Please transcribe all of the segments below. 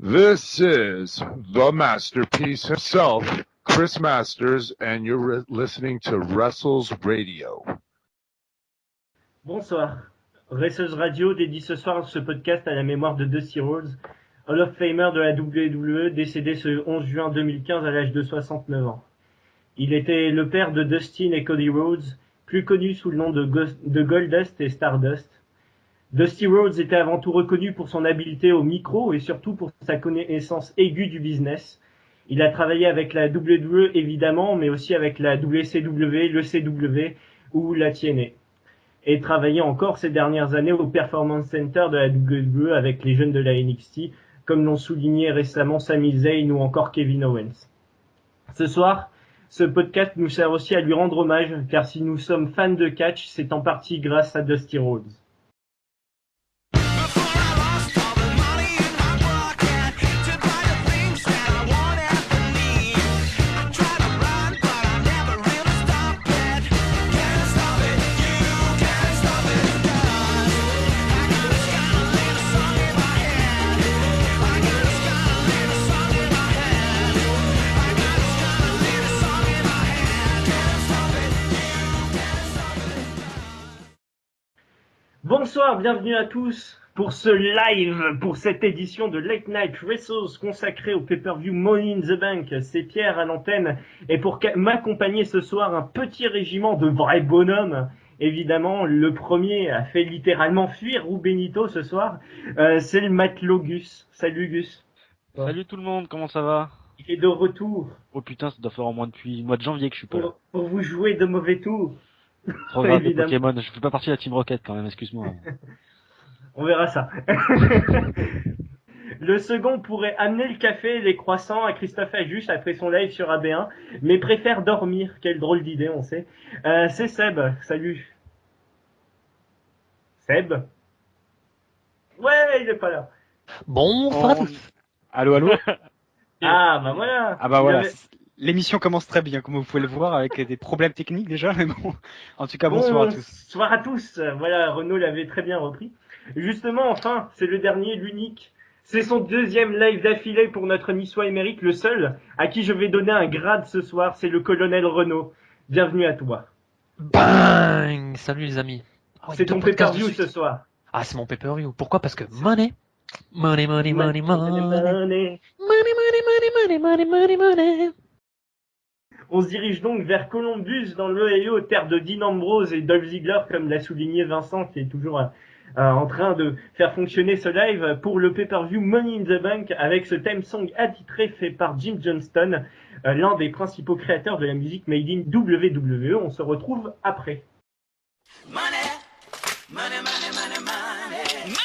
This is the masterpiece himself, Chris Masters, and you're listening to Wrestles Radio. Bonsoir. Wrestles Radio dédie ce soir ce podcast à la mémoire de Dusty Rhodes, Hall of Famer de la WWE, décédé ce 11 juin 2015 à l'âge de 69 ans. Il était le père de Dustin et Cody Rhodes, plus connu sous le nom de Goldust et Stardust. Dusty Rhodes était avant tout reconnu pour son habileté au micro et surtout pour sa connaissance aiguë du business. Il a travaillé avec la WWE évidemment, mais aussi avec la WCW, le CW ou la TNA. Et travaillé encore ces dernières années au Performance Center de la WWE avec les jeunes de la NXT, comme l'ont souligné récemment Sami Zayn ou encore Kevin Owens. Ce soir, ce podcast nous sert aussi à lui rendre hommage, car si nous sommes fans de catch, c'est en partie grâce à Dusty Rhodes. Bonsoir, bienvenue à tous pour ce live, pour cette édition de Late Night Wrestles consacrée au pay-per-view Money in the Bank. C'est Pierre à l'antenne et pour m'accompagner ce soir, un petit régiment de vrais bonhommes. Évidemment, le premier a fait littéralement fuir Rubenito ce soir, c'est le matelot Gus. Salut Gus. Salut tout le monde, comment ça va? Il est de retour. Oh putain, ça doit faire au moins depuis le mois de janvier que je suis pas là. Pour vous jouer de mauvais tours. Trop grave de Pokémon, je fais pas partie de la Team Rocket quand même, excuse-moi. On verra ça. Le second pourrait amener le café et les croissants à Christophe Ajus après son live sur AB1, mais préfère dormir. Quelle drôle d'idée, on sait. C'est Seb. Salut. Seb? Ouais, il est pas là. Bonsoir. Allô, allô. Ah, bah voilà. Ah bah voilà. L'émission commence très bien, comme vous pouvez le voir, avec des problèmes techniques déjà, mais bon. En tout cas, bonsoir à tous. Bonsoir à tous. Voilà, Renaud l'avait très bien repris. Justement, enfin, c'est le dernier, l'unique. C'est son deuxième live d'affilée pour notre niçois émérite, le seul à qui je vais donner un grade ce soir, c'est le colonel Renaud. Bienvenue à toi. Bang! Salut les amis. Ah, c'est ton pay-per-view ce soir. Ah, c'est mon pay-per-view. Pourquoi? Parce que money. Money, money, money, money. Money. Money, money, money, money, money, money. On se dirige donc vers Columbus, dans l'Ohio, terre de Dean Ambrose et Dolph Ziggler, comme l'a souligné Vincent, qui est toujours en train de faire fonctionner ce live pour le pay-per-view Money in the Bank, avec ce theme song attitré fait par Jim Johnston, l'un des principaux créateurs de la musique made in WWE. On se retrouve après. Money, money, money, money, money.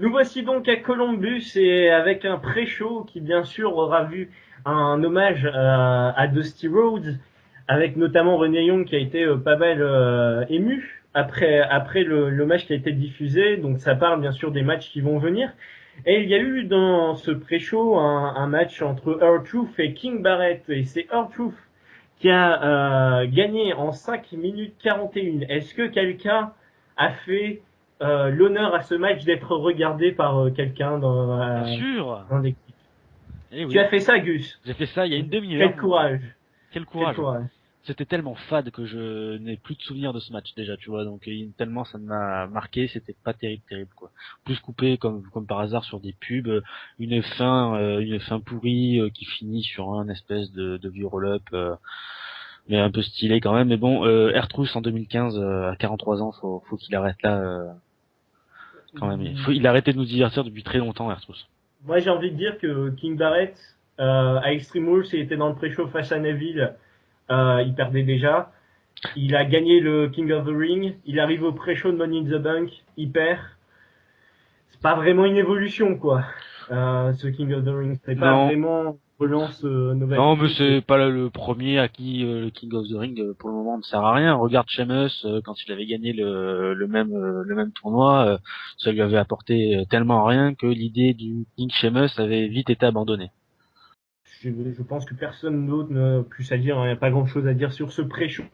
Nous voici donc à Columbus et avec un pré-show qui bien sûr aura vu un hommage à Dusty Rhodes, avec notamment Renee Young qui a été pas mal ému après le match qui a été diffusé. Donc ça parle bien sûr des matchs qui vont venir. Et il y a eu dans ce pré-show un match entre R-Truth et King Barrett, et c'est R-Truth qui a gagné en 5 minutes 41. Est-ce que quelqu'un a fait l'honneur à ce match d'être regardé par quelqu'un dans l'équipe? Eh oui. Tu as fait ça, Gus? J'ai fait ça il y a une demi-heure. Quel courage. Quel courage. C'était tellement fade que je n'ai plus de souvenirs de ce match déjà, tu vois, donc tellement ça m'a marqué, c'était pas terrible quoi. Plus coupé comme par hasard sur des pubs, une fin pourrie qui finit sur un espèce de vieux roll-up, mais un peu stylé quand même. Mais bon, R-Truth en 2015 à 43 ans, faut qu'il arrête là quand même. Il a arrêté de nous divertir depuis très longtemps, R-Truth. Moi j'ai envie de dire que King Barrett à Extreme Rules, il était dans le pré-show face à Neville. Il perdait déjà. Il a gagné le King of the Ring. Il arrive au pré-show de Money in the Bank. Il perd. C'est pas vraiment une évolution, quoi. ce King of the Ring. C'est pas Non. vraiment relance Novak. Non, mais c'est pas le premier à qui le King of the Ring pour le moment ne sert à rien. Regarde Sheamus quand il avait gagné le même tournoi, ça lui avait apporté tellement rien que l'idée du King Sheamus avait vite été abandonnée. Je pense que personne d'autre n'a plus à dire. Il n'y a pas grand-chose à dire sur ce pré-show.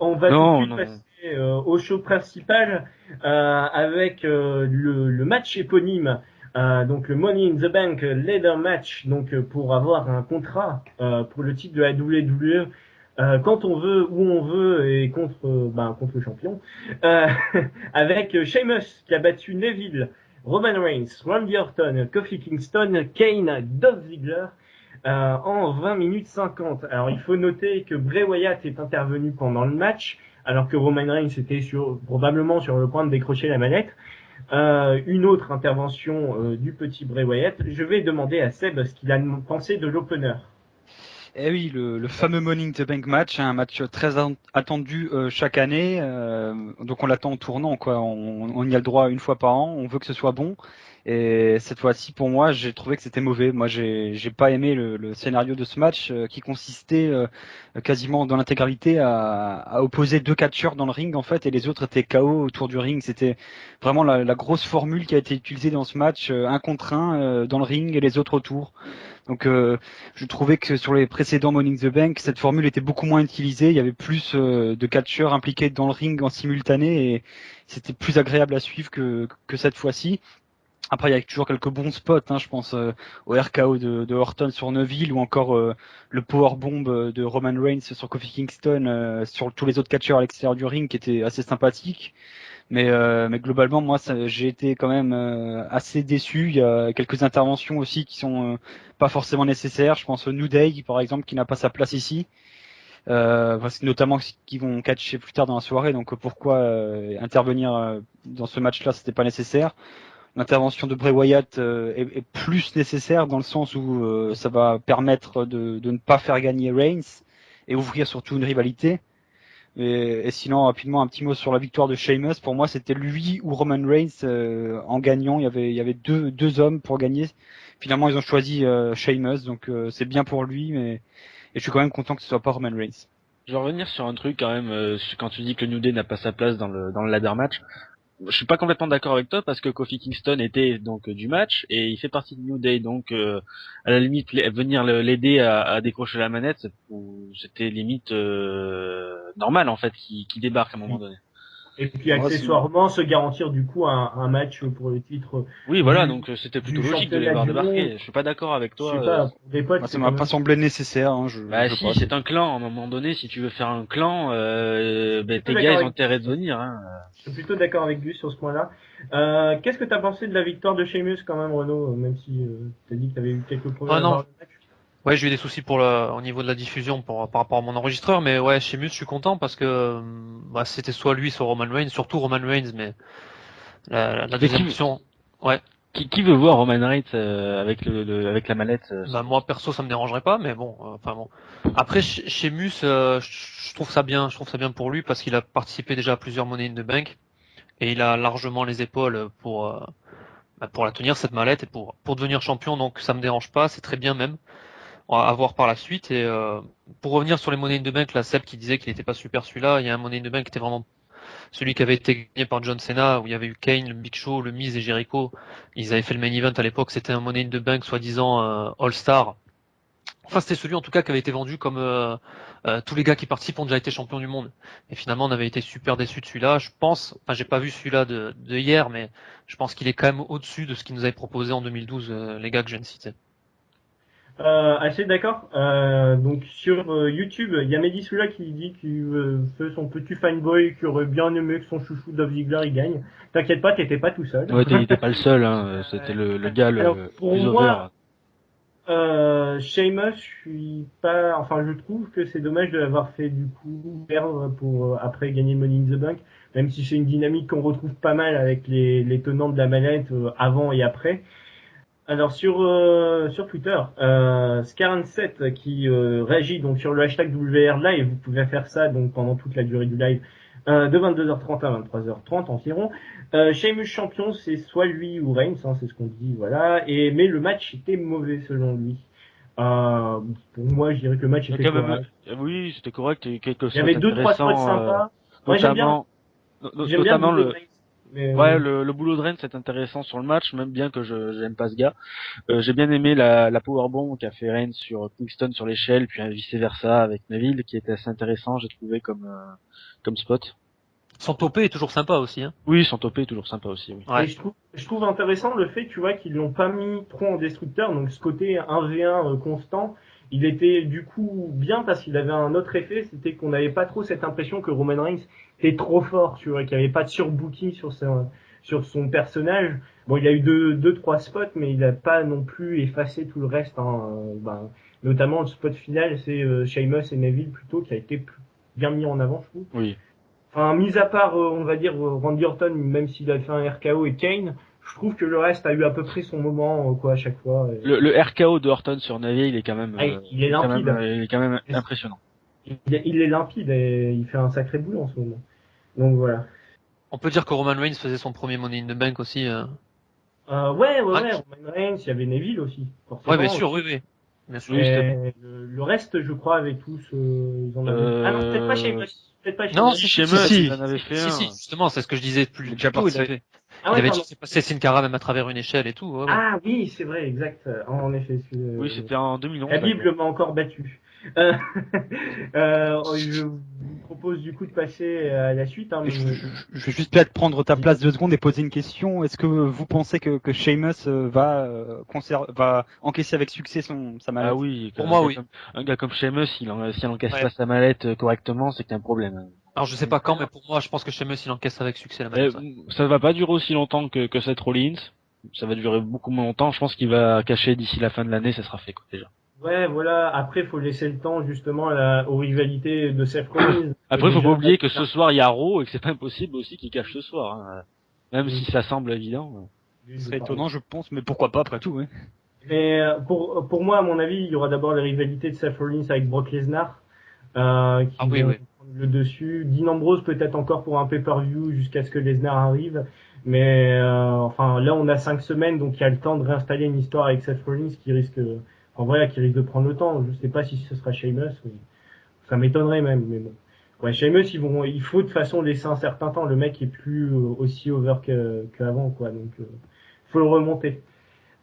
On va tout de Non, suite non. passer au show principal avec le match éponyme. Donc le Money in the Bank Ladder Match, donc pour avoir un contrat pour le titre de la WWE quand on veut, où on veut et contre le champion. Avec Sheamus qui a battu Neville, Roman Reigns, Randy Orton, Kofi Kingston, Kane, Dolph Ziggler. En 20 minutes 50. Alors il faut noter que Bray Wyatt est intervenu pendant le match, alors que Roman Reigns était probablement sur le point de décrocher la manette. Une autre intervention du petit Bray Wyatt. Je vais demander à Seb ce qu'il a pensé de l'opener. Eh oui, le fameux Money in the Bank match, un match très attendu chaque année. Donc on l'attend en tournant, quoi. On y a le droit une fois par an. On veut que ce soit bon. Et cette fois-ci, pour moi, j'ai trouvé que c'était mauvais. Moi, j'ai pas aimé le scénario de ce match qui consistait quasiment dans l'intégralité à opposer deux catcheurs dans le ring en fait, et les autres étaient KO autour du ring. C'était vraiment la grosse formule qui a été utilisée dans ce match, un contre un dans le ring et les autres autour. Donc je trouvais que sur les précédents Money in the Bank, cette formule était beaucoup moins utilisée. Il y avait plus de catcheurs impliqués dans le ring en simultané et c'était plus agréable à suivre que cette fois-ci. Après, il y a toujours quelques bons spots, hein, je pense au RKO de Orton sur Neville ou encore le powerbomb de Roman Reigns sur Kofi Kingston, sur tous les autres catcheurs à l'extérieur du ring qui étaient assez sympathiques. Mais globalement, moi, j'ai été quand même assez déçu. Il y a quelques interventions aussi qui sont pas forcément nécessaires. Je pense au New Day, par exemple, qui n'a pas sa place ici. Parce que notamment qu'ils vont catcher plus tard dans la soirée. Donc pourquoi intervenir dans ce match-là, c'était pas nécessaire. L'intervention de Bray Wyatt est plus nécessaire dans le sens où ça va permettre de ne pas faire gagner Reigns et ouvrir surtout une rivalité. Et sinon, rapidement, un petit mot sur la victoire de Sheamus. Pour moi, c'était lui ou Roman Reigns en gagnant. Il y avait deux hommes pour gagner. Finalement, ils ont choisi Sheamus, donc c'est bien pour lui, mais et je suis quand même content que ce soit pas Roman Reigns. Je vais revenir sur un truc quand même, quand tu dis que le New Day n'a pas sa place dans le ladder match. Je suis pas complètement d'accord avec toi parce que Kofi Kingston était donc du match et il fait partie du New Day, donc à la limite venir l'aider à décrocher la manette, c'était limite normal en fait qu'il débarque à un moment donné. Et puis accessoirement se garantir du coup un match pour le titre. Oui, voilà, donc c'était plutôt logique de les voir débarquer. Je suis pas d'accord avec toi. Je sais pas, pour des potes, ça m'a pas semblé nécessaire. Hein, si, c'est un clan. À un moment donné, si tu veux faire un clan, tes gars ils ont intérêt de venir. Hein. Je suis plutôt d'accord avec Gus sur ce point-là. Qu'est-ce que t'as pensé de la victoire de Sheamus quand même, Renaud, même si t'as dit que t'avais eu quelques problèmes dans le match? Ouais, j'ai eu des soucis au niveau de la diffusion par rapport à mon enregistreur, mais ouais, Sheamus, je suis content parce que c'était soit lui, soit Roman Reigns, surtout Roman Reigns, mais la deuxième option, ouais. Qui veut voir Roman Reigns avec la mallette Moi perso, ça me dérangerait pas, mais bon, enfin bon. Après, Sheamus, je trouve ça bien pour lui parce qu'il a participé déjà à plusieurs Money in the Bank et il a largement les épaules pour la tenir cette mallette et pour devenir champion, donc ça me dérange pas, c'est très bien même. À voir par la suite. Et pour revenir sur les Money in the Bank, la Seb qui disait qu'il n'était pas super celui-là, il y a un Money in the Bank qui était vraiment celui qui avait été gagné par John Cena, où il y avait eu Kane, le Big Show, le Miz et Jericho. Ils avaient fait le main event à l'époque, c'était un Money in the Bank soi-disant All-Star. Enfin, c'était celui en tout cas qui avait été vendu comme tous les gars qui participent ont déjà été champions du monde. Et finalement, on avait été super déçus de celui-là. Je pense, enfin, j'ai pas vu celui-là de hier, mais je pense qu'il est quand même au-dessus de ce qu'ils nous avaient proposé en 2012, les gars que je viens de citer. Assez d'accord. Donc sur YouTube, il y a Mehdi Soula qui dit qu'il fait son petit fanboy, qui aurait bien aimé que son chouchou Dolph Ziggler il gagne. T'inquiète pas, t'étais pas tout seul. Ouais, t'étais pas le seul, hein. C'était le gars le plus over. Sheamus, je trouve que c'est dommage de l'avoir fait du coup perdre pour après gagner Money in the Bank, même si c'est une dynamique qu'on retrouve pas mal avec les tenants de la manette avant et après. Alors sur Twitter, Scaran7 qui réagit donc sur le hashtag WR Live, vous pouvez faire ça donc pendant toute la durée du live De 22h30 à 23h30 environ. Sheamus champion, c'est soit lui ou Reigns, hein, c'est ce qu'on dit, voilà. Mais le match était mauvais selon lui. Pour moi, je dirais que le match était correct. Oui, c'était correct. Il y a quelques Il y avait spots 2-3 spots intéressants, sympas. Moi, j'aime bien notamment le boulot de Reigns. Mais, ouais, le boulot de Reigns c'est intéressant sur le match, même bien que j'aime pas ce gars. J'ai bien aimé la powerbomb qu'a fait Reigns sur Kingston sur l'échelle, puis vice versa avec Neville, qui était assez intéressant, j'ai trouvé comme spot. Son topé est toujours sympa aussi. Hein. Oui, son topé est toujours sympa aussi. Oui. Ouais. Et je trouve intéressant le fait, tu vois, qu'ils l'ont pas mis trop en destructeur, donc ce côté 1v1 constant, il était du coup bien parce qu'il avait un autre effet, c'était qu'on n'avait pas trop cette impression que Roman Reigns était trop fort, tu vois, qu'il n'y avait pas de surbooking sur son personnage. Bon, il a eu deux, trois spots, mais il n'a pas non plus effacé tout le reste. Hein. Notamment le spot final, c'est Sheamus et Neville plutôt qui a été bien mis en avant, je trouve. Oui. Enfin, mis à part, on va dire, Randy Orton, même s'il a fait un RKO et Kane, je trouve que le reste a eu à peu près son moment, quoi, à chaque fois. Le RKO de Orton sur Neville, il est quand même, il est limpide. Il est quand même impressionnant. Il est limpide et il fait un sacré boulot en ce moment. Donc voilà. On peut dire que Roman Reigns faisait son premier Money in the Bank aussi. Ouais, Roman Reigns, il y avait Neville aussi. Forcément. Ouais, bien sûr, oui. Bien sûr. Le reste, je crois, avec tous, ils en avaient. Ah non, peut-être pas Sheamus. Non, Sheamus, il en avait fait un. Si, justement, c'est ce que je disais plus déjà tôt. Il avait dit passé Sin Cara même à travers une échelle et tout. Ouais. Ah oui, c'est vrai, exact. En effet. Oui, c'était en 2011. La Bible m'a encore battu. Je vous propose du coup de passer à la suite. Hein, je vais juste peut-être prendre ta place 2 secondes et poser une question. Est-ce que vous pensez que Sheamus va encaisser avec succès sa mallette? Ah oui, pour moi, oui. Un gars comme Sheamus, s'il encaisse pas sa mallette correctement, c'est qu'il y a un problème. Alors je sais pas quand, mais pour moi, je pense que Sheamus il encaisse avec succès la mallette. Ça va pas durer aussi longtemps que Seth Rollins. Ça va durer beaucoup moins longtemps. Je pense qu'il va cacher d'ici la fin de l'année, ça sera fait quoi, déjà. Ouais, voilà. Après, faut laisser le temps justement aux rivalités de Seth Rollins. Après, faut pas oublier que ce soir il y a Raw et que c'est pas impossible aussi qu'il cache ce soir, hein. Même si ça semble évident. Ce serait étonnant, je pense, mais pourquoi pas après tout, ouais. Mais pour moi, à mon avis, il y aura d'abord les rivalités de Seth Rollins avec Brock Lesnar, qui vont prendre le dessus. Dean Ambrose peut-être encore pour un pay-per-view jusqu'à ce que Lesnar arrive. Mais enfin, là, on a 5 semaines, donc il y a le temps de réinstaller une histoire avec Seth Rollins qui risque de prendre le temps. Je sais pas si ce sera Sheamus. Ça m'étonnerait même, mais bon. Ouais, Sheamus, il faut de toute façon laisser un certain temps. Le mec est plus aussi over qu'avant, quoi. Donc, faut le remonter.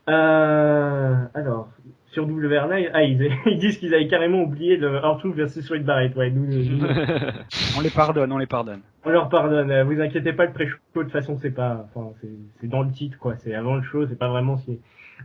Alors, sur WRNA, ils disent qu'ils avaient carrément oublié le R-Truth versus Wade Barrett. Ouais, nous. On les pardonne. On leur pardonne. Vous inquiétez pas, le pré-show, de toute façon, c'est dans le titre, quoi. C'est avant le show, c'est pas vraiment si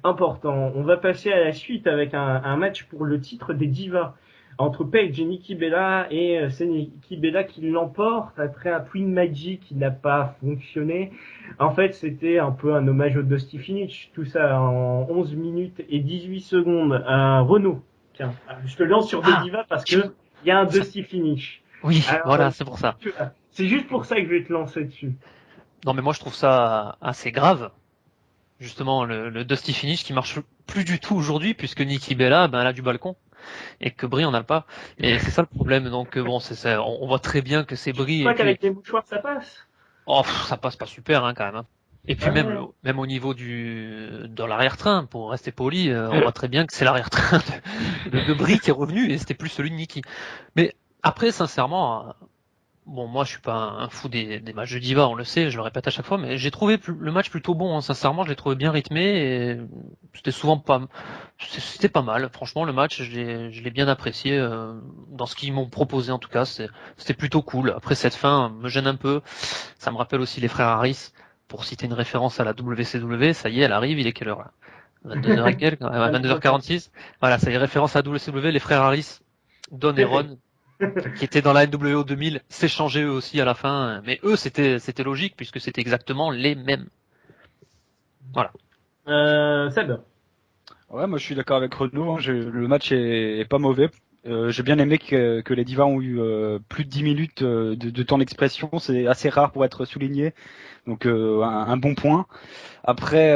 important. On va passer à la suite avec un match pour le titre des Divas entre Paige et Nikki Bella, et c'est Nikki Bella qui l'emporte après un Twin Magic qui n'a pas fonctionné. En fait, c'était un peu un hommage au Dusty Finish, tout ça en 11 minutes et 18 secondes. Renaud, tiens, je te lance sur des Divas parce que il y a un Dusty Finish. Oui, alors, voilà, c'est pour ça. C'est juste pour ça que je vais te lancer dessus. Non, mais moi je trouve ça assez grave. Justement, le Dusty Finish qui marche plus du tout aujourd'hui puisque Nikki Bella, elle a du balcon et que Brie en a pas. Et c'est ça le problème. Donc bon, c'est ça. On voit très bien que c'est Brie. Tu crois qu'avec les mouchoirs ça passe? Oh, ça passe pas super quand même. Hein. Et puis même au niveau de l'arrière-train, pour rester poli, on voit très bien que c'est l'arrière-train de Brie qui est revenu et c'était plus celui de Nikki. Mais après, sincèrement. Bon, moi, je suis pas un fou des matchs de diva, on le sait, je le répète à chaque fois, mais j'ai trouvé le match plutôt bon, hein. Sincèrement, je l'ai trouvé bien rythmé et c'était pas mal. Franchement, le match, je l'ai bien apprécié, dans ce qu'ils m'ont proposé, en tout cas, c'était plutôt cool. Après, cette fin me gêne un peu. Ça me rappelle aussi les frères Harris, pour citer une référence à la WCW. Ça y est, elle arrive, il est quelle heure, là? 22h et quelques, 22h46. Voilà, ça y est, référence à la WCW, les frères Harris, Don et Ron. Qui étaient dans la NWO 2000, s'échangeaient eux aussi à la fin, mais eux c'était logique puisque c'était exactement les mêmes. Voilà. Seb. Ouais, moi je suis d'accord avec Renaud, hein. Le match est pas mauvais. J'ai bien aimé que les divas ont eu plus de 10 minutes de temps d'expression. C'est assez rare pour être souligné. Donc un bon point. Après,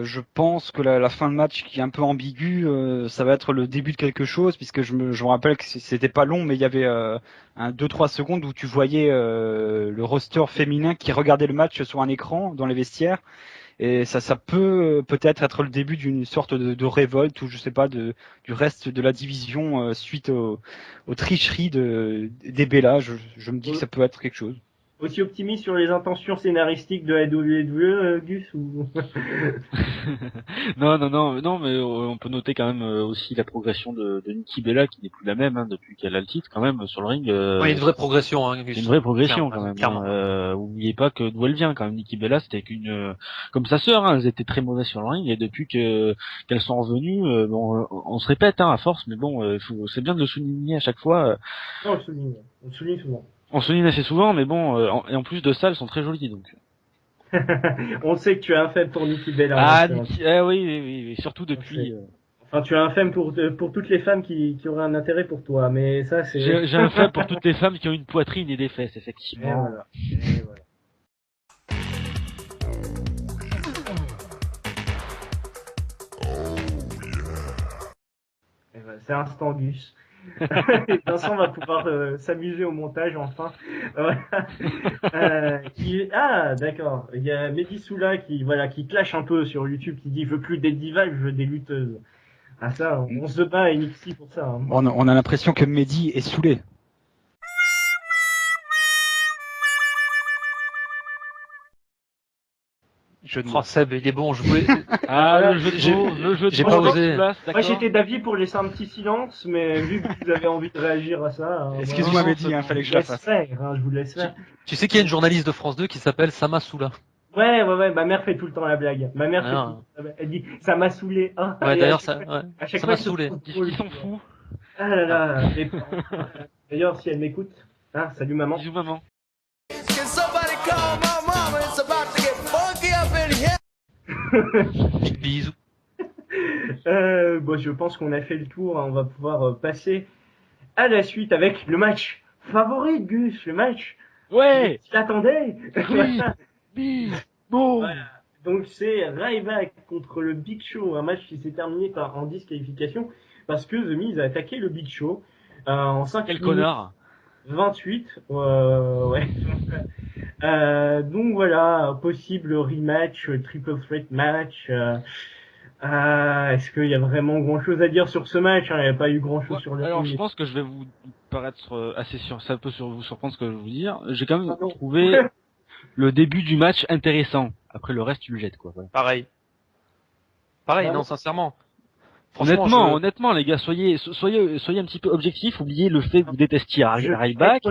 je pense que la fin de match qui est un peu ambiguë, ça va être le début de quelque chose, puisque je me rappelle que c'était pas long, mais il y avait 2-3 secondes où tu voyais le roster féminin qui regardait le match sur un écran dans les vestiaires. Et ça peut peut-être être le début d'une sorte de révolte ou je sais pas du reste de la division suite aux tricheries des Bella. Je me dis que ça peut être quelque chose. Aussi optimiste sur les intentions scénaristiques de la WWE, Gus ou... non, mais on peut noter quand même aussi la progression de Nikki Bella qui n'est plus la même depuis qu'elle a le titre quand même sur le ring. Ouais, il y a une vraie progression. Hein, c'est une vraie progression quand même. Clairement. Oubliez pas que d'où elle vient quand même. Nikki Bella c'était qu'une comme sa sœur, elles étaient très mauvaises sur le ring et depuis qu'elles sont revenues, on se répète à force, mais bon, c'est bien de le souligner à chaque fois. Non, on le souligne souvent. On souligne assez souvent, mais bon, et en plus de ça, elles sont très jolies donc. On sait que tu as un faible pour Nikki Bella. Ah, Nikki, oui, surtout depuis. Enfin, tu as un faible pour toutes les femmes qui auraient un intérêt pour toi, mais ça c'est. J'ai un faible pour toutes les femmes qui ont une poitrine et des fesses, effectivement. Et voilà. Et voilà, c'est instant Gus. Vincent va pouvoir s'amuser au montage enfin. Ah d'accord, il y a Mehdi Soula qui clash un peu sur YouTube, qui dit je veux plus des divas, je veux des lutteuses. Ah ça, on se bat à NXT pour ça. Hein. On a l'impression que Mehdi est saoulé. Seb, il est bon, je voulais. Ah, le jeu de pas mots, osé. Moi j'étais d'avis pour laisser un petit silence, mais vu que vous avez envie de réagir à ça. Excuse-moi Mehdi, fallait que je la fasse. Je vous laisse faire. Tu sais qu'il y a une journaliste de France 2 qui s'appelle Sama Soula. Ouais, ma mère fait tout le temps la blague. Ma mère elle dit ça m'a saoulé. Hein, ouais, d'ailleurs ça, à chaque ça fois m'a saoulé. Ils sont fous. Ah là là. D'ailleurs, si elle m'écoute, hein, salut maman. Bisous maman. Bisous. Bon, je pense qu'on a fait le tour. Hein, on va pouvoir passer à la suite avec le match favori de Gus, le match. Ouais. Tu l'attendais. Oui. Bon. Voilà. Donc c'est Ryback contre le Big Show, un match qui s'est terminé en disqualification parce que The Miz a attaqué le Big Show en 5 Quel minutes connard. 28. Ouais. Donc voilà, possible rematch, triple threat match. Est-ce qu'il y a vraiment grand chose à dire sur ce match? Il n'y a pas eu grand chose sur le Alors film. je pense que je vais vous paraître assez ça peut vous surprendre ce que je vais vous dire. J'ai quand même trouvé le début du match intéressant. Après le reste tu le jettes quoi. Ouais. Pareil, non, sincèrement. Honnêtement, les gars, soyez un petit peu objectifs. Oubliez le fait que vous détestiez Ryback.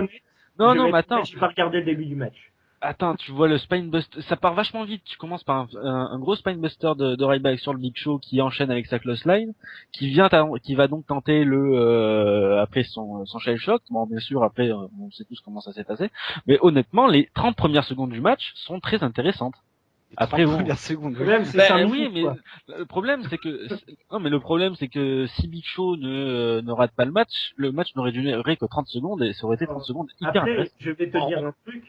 Non, mais attends. J'ai pas regardé le début du match. Attends, tu vois le Spinebuster, ça part vachement vite. Tu commences par un gros Spinebuster de Ryback sur le Big Show qui enchaîne avec sa clothesline, qui va donc tenter après son shell shock. Bon, bien sûr, après, on sait tous comment ça s'est passé. Mais honnêtement, les 30 premières secondes du match sont très intéressantes. Après, première seconde. Le problème, c'est le problème, c'est que si Big Show ne rate pas le match n'aurait duré que 30 secondes et ça aurait été 30 secondes hyper Après, intéressant. je vais te dire un truc.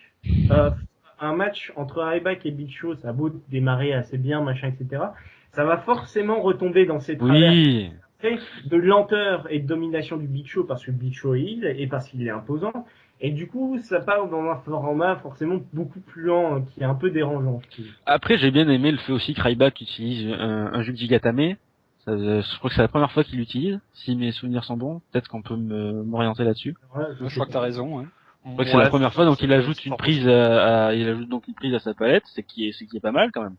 Un match entre Ryback et Big Show, ça a beau démarrer assez bien, machin, etc. Ça va forcément retomber dans ses travers. Oui. De lenteur et de domination du Big Show parce que Big Show est heel et parce qu'il est imposant. Et du coup, ça part dans un format forcément beaucoup plus lent, qui est un peu dérangeant. Après, j'ai bien aimé le fait aussi que Ryback utilise un Juki Gatame. Je crois que c'est la première fois qu'il l'utilise, si mes souvenirs sont bons. Peut-être qu'on peut m'orienter là-dessus. Ouais, je crois que t'as raison. Hein. Je crois que c'est la première fois, donc il ajoute une prise à sa palette, ce qui est pas mal quand même.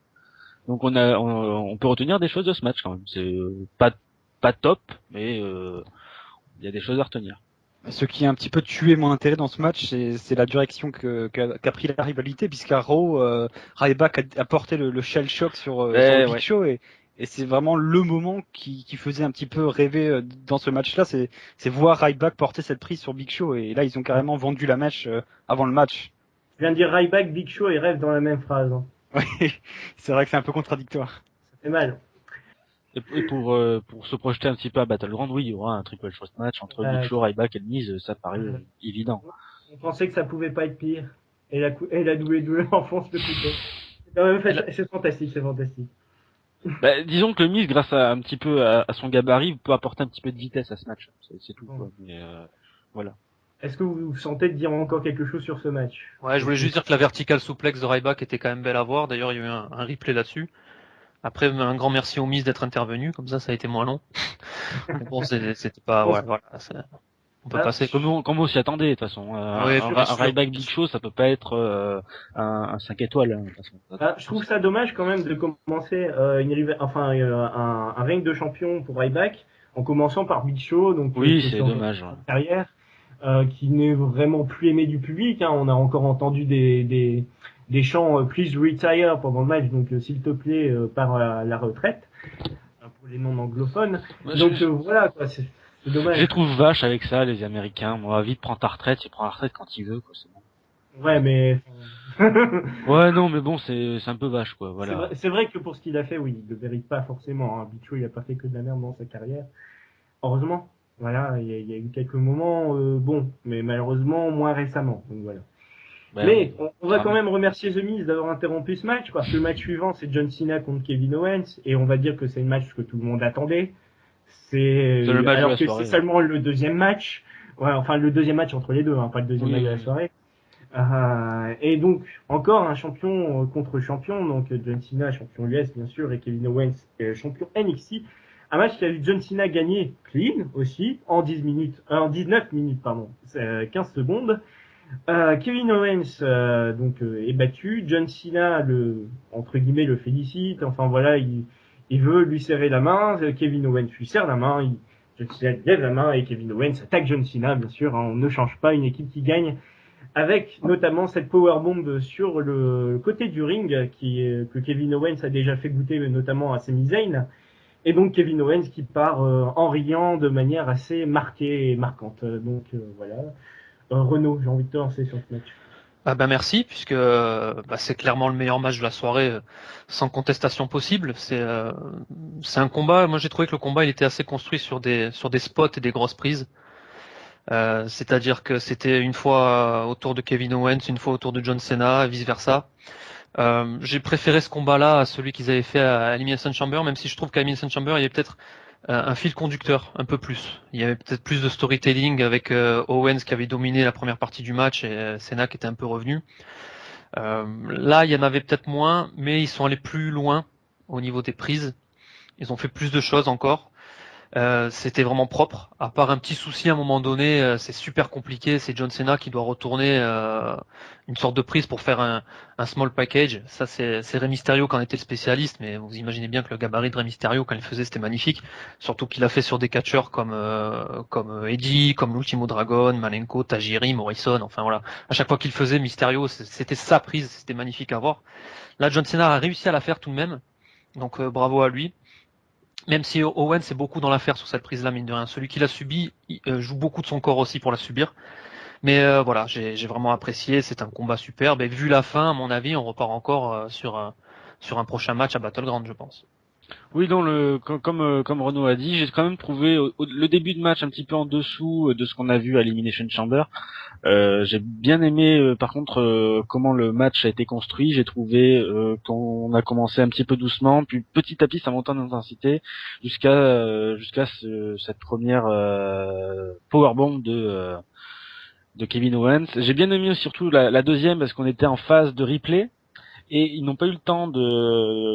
Donc on peut retenir des choses de ce match quand même. C'est pas top, mais il y a des choses à retenir. Ce qui a un petit peu tué mon intérêt dans ce match, c'est la direction qu'a pris la rivalité, puisqu'à Raw, Ryback a porté le shell shock sur le Big Show et c'est vraiment le moment qui faisait un petit peu rêver dans ce match-là, c'est voir Ryback porter cette prise sur Big Show et là ils ont carrément vendu la mèche avant le match. Je viens de dire Ryback, Big Show et rêve dans la même phrase. Hein. Oui, c'est vrai que c'est un peu contradictoire. Ça fait mal. Et pour se projeter un petit peu à Battleground, oui, il y aura un triple threat match entre Big Show, Ryback et Miz, ça paraît évident. On pensait que ça pouvait pas être pire. Et la WWE enfonce le couteau. C'est quand même c'est fantastique, c'est fantastique. Bah, disons que le Miz, grâce à un petit peu à son gabarit, peut apporter un petit peu de vitesse à ce match. C'est tout, quoi. Mais, voilà. Est-ce que vous sentez de dire encore quelque chose sur ce match? Ouais, je voulais juste dire que la verticale souplex de Ryback était quand même belle à voir. D'ailleurs, il y a eu un replay là-dessus. Après, un grand merci au Miz d'être intervenu. Comme ça a été moins long. Mais bon, c'était pas, ouais, voilà. On peut passer. Comme on s'y attendait, de toute façon. Ouais, un Ryback Big Show, ça peut pas être un 5 étoiles, hein, de toute façon. Je trouve ça dommage quand même de commencer un règne de champion pour Ryback en commençant par Big Show, donc oui, c'est dommage. Carrière qui n'est vraiment plus aimé du public. Hein. On a encore entendu des chants Please retire pendant le match, donc s'il te plaît, pars à la retraite pour les non anglophones. Donc voilà, quoi, c'est dommage. Je les trouve vaches avec ça, les Américains. Moi, vite, prends ta retraite, il prend la retraite quand il veut, quoi, c'est bon. Ouais, mais. Ouais, non, mais bon, c'est un peu vache, quoi, voilà. C'est vrai que pour ce qu'il a fait, oui, il le mérite pas forcément. Hein. Big Show, il a pas fait que de la merde dans sa carrière. Heureusement. Voilà, il y a eu quelques moments bons, mais malheureusement moins récemment. Donc voilà. Ben, mais on va quand même remercier The Miz d'avoir interrompu ce match, parce que le match suivant, c'est John Cena contre Kevin Owens, et on va dire que c'est le match que tout le monde attendait. C'est le match alors que c'est seulement le deuxième match. Ouais, enfin le deuxième match entre les deux, hein, pas le deuxième match de la soirée. Et donc encore un champion contre champion, donc John Cena champion US bien sûr et Kevin Owens champion NXT. Un match qui a vu John Cena gagner clean aussi en 19 minutes pardon, 15 secondes. Kevin Owens est battu. John Cena entre guillemets le félicite. Enfin voilà, il veut lui serrer la main. Kevin Owens lui serre la main. John Cena lève la main et Kevin Owens attaque John Cena bien sûr. Hein, on ne change pas une équipe qui gagne. Avec notamment cette powerbomb sur le côté du ring que Kevin Owens a déjà fait goûter notamment à Sami Zayn. Et donc Kevin Owens qui part en riant de manière assez marquée et marquante. Donc voilà. Renaud, j'ai envie de te lancer sur ce match. Merci, puisque c'est clairement le meilleur match de la soirée, sans contestation possible. C'est un combat. Moi, j'ai trouvé que le combat il était assez construit sur des spots et des grosses prises. C'est-à-dire que c'était une fois autour de Kevin Owens, une fois autour de John Cena, vice versa. J'ai préféré ce combat-là à celui qu'ils avaient fait à Elimination Chamber, même si je trouve qu'à Elimination Chamber, il y avait peut-être un fil conducteur, un peu plus. Il y avait peut-être plus de storytelling avec Owens qui avait dominé la première partie du match et Cena qui était un peu revenu. Là, il y en avait peut-être moins, mais ils sont allés plus loin au niveau des prises. Ils ont fait plus de choses encore. C'était vraiment propre. À part un petit souci à un moment donné, c'est super compliqué. C'est John Cena qui doit retourner une sorte de prise pour faire un small package. Ça, c'est Rey Mysterio qui en était le spécialiste, mais vous imaginez bien que le gabarit de Rey Mysterio quand il faisait, c'était magnifique. Surtout qu'il a fait sur des catcheurs comme Eddie, comme l'Ultimo Dragon, Malenko, Tajiri, Morrison. Enfin voilà, à chaque fois qu'il faisait Mysterio, c'était sa prise, c'était magnifique à voir. Là, John Cena a réussi à la faire tout de même. Donc bravo à lui. Même si Owens est beaucoup dans l'affaire sur cette prise-là, mine de rien. Celui qui l'a subi joue beaucoup de son corps aussi pour la subir. Mais voilà, j'ai vraiment apprécié. C'est un combat superbe. Et vu la fin, à mon avis, on repart encore sur un prochain match à Battleground, je pense. Oui, comme Renaud a dit, j'ai quand même trouvé le début de match un petit peu en dessous de ce qu'on a vu à Elimination Chamber. J'ai bien aimé par contre comment le match a été construit. J'ai trouvé qu'on a commencé un petit peu doucement, puis petit à petit ça monte en intensité jusqu'à cette première powerbomb de Kevin Owens. J'ai bien aimé surtout la deuxième parce qu'on était en phase de replay. Et ils n'ont pas eu le temps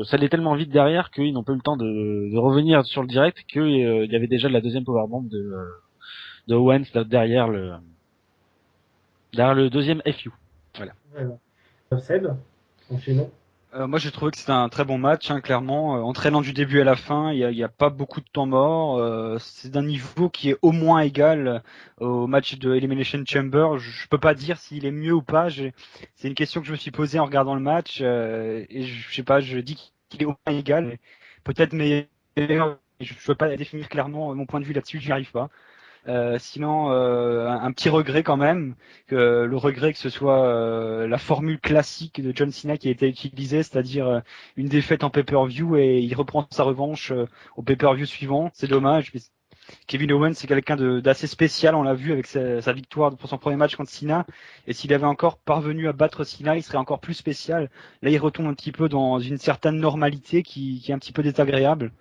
ça allait tellement vite derrière qu'ils n'ont pas eu le temps de revenir sur le direct qu'il y avait déjà la deuxième powerbomb de Owens derrière le deuxième FU. Voilà. Seb, enchaînons. Moi, j'ai trouvé que c'était un très bon match, hein, clairement. Entraînant du début à la fin, il y a pas beaucoup de temps mort. C'est d'un niveau qui est au moins égal au match de Elimination Chamber. Je peux pas dire s'il est mieux ou pas. C'est une question que je me suis posée en regardant le match. Et je sais pas, je dis qu'il est au moins égal. Peut-être meilleur. Je peux pas définir clairement mon point de vue là-dessus. J'y arrive pas. Sinon, un petit regret quand même, le regret que ce soit la formule classique de John Cena qui a été utilisée, c'est-à-dire une défaite en pay-per-view et il reprend sa revanche au pay-per-view suivant. C'est dommage. Kevin Owens, c'est quelqu'un d'assez spécial, on l'a vu avec sa victoire pour son premier match contre Cena. Et s'il avait encore parvenu à battre Cena, il serait encore plus spécial. Là, il retombe un petit peu dans une certaine normalité qui est un petit peu désagréable.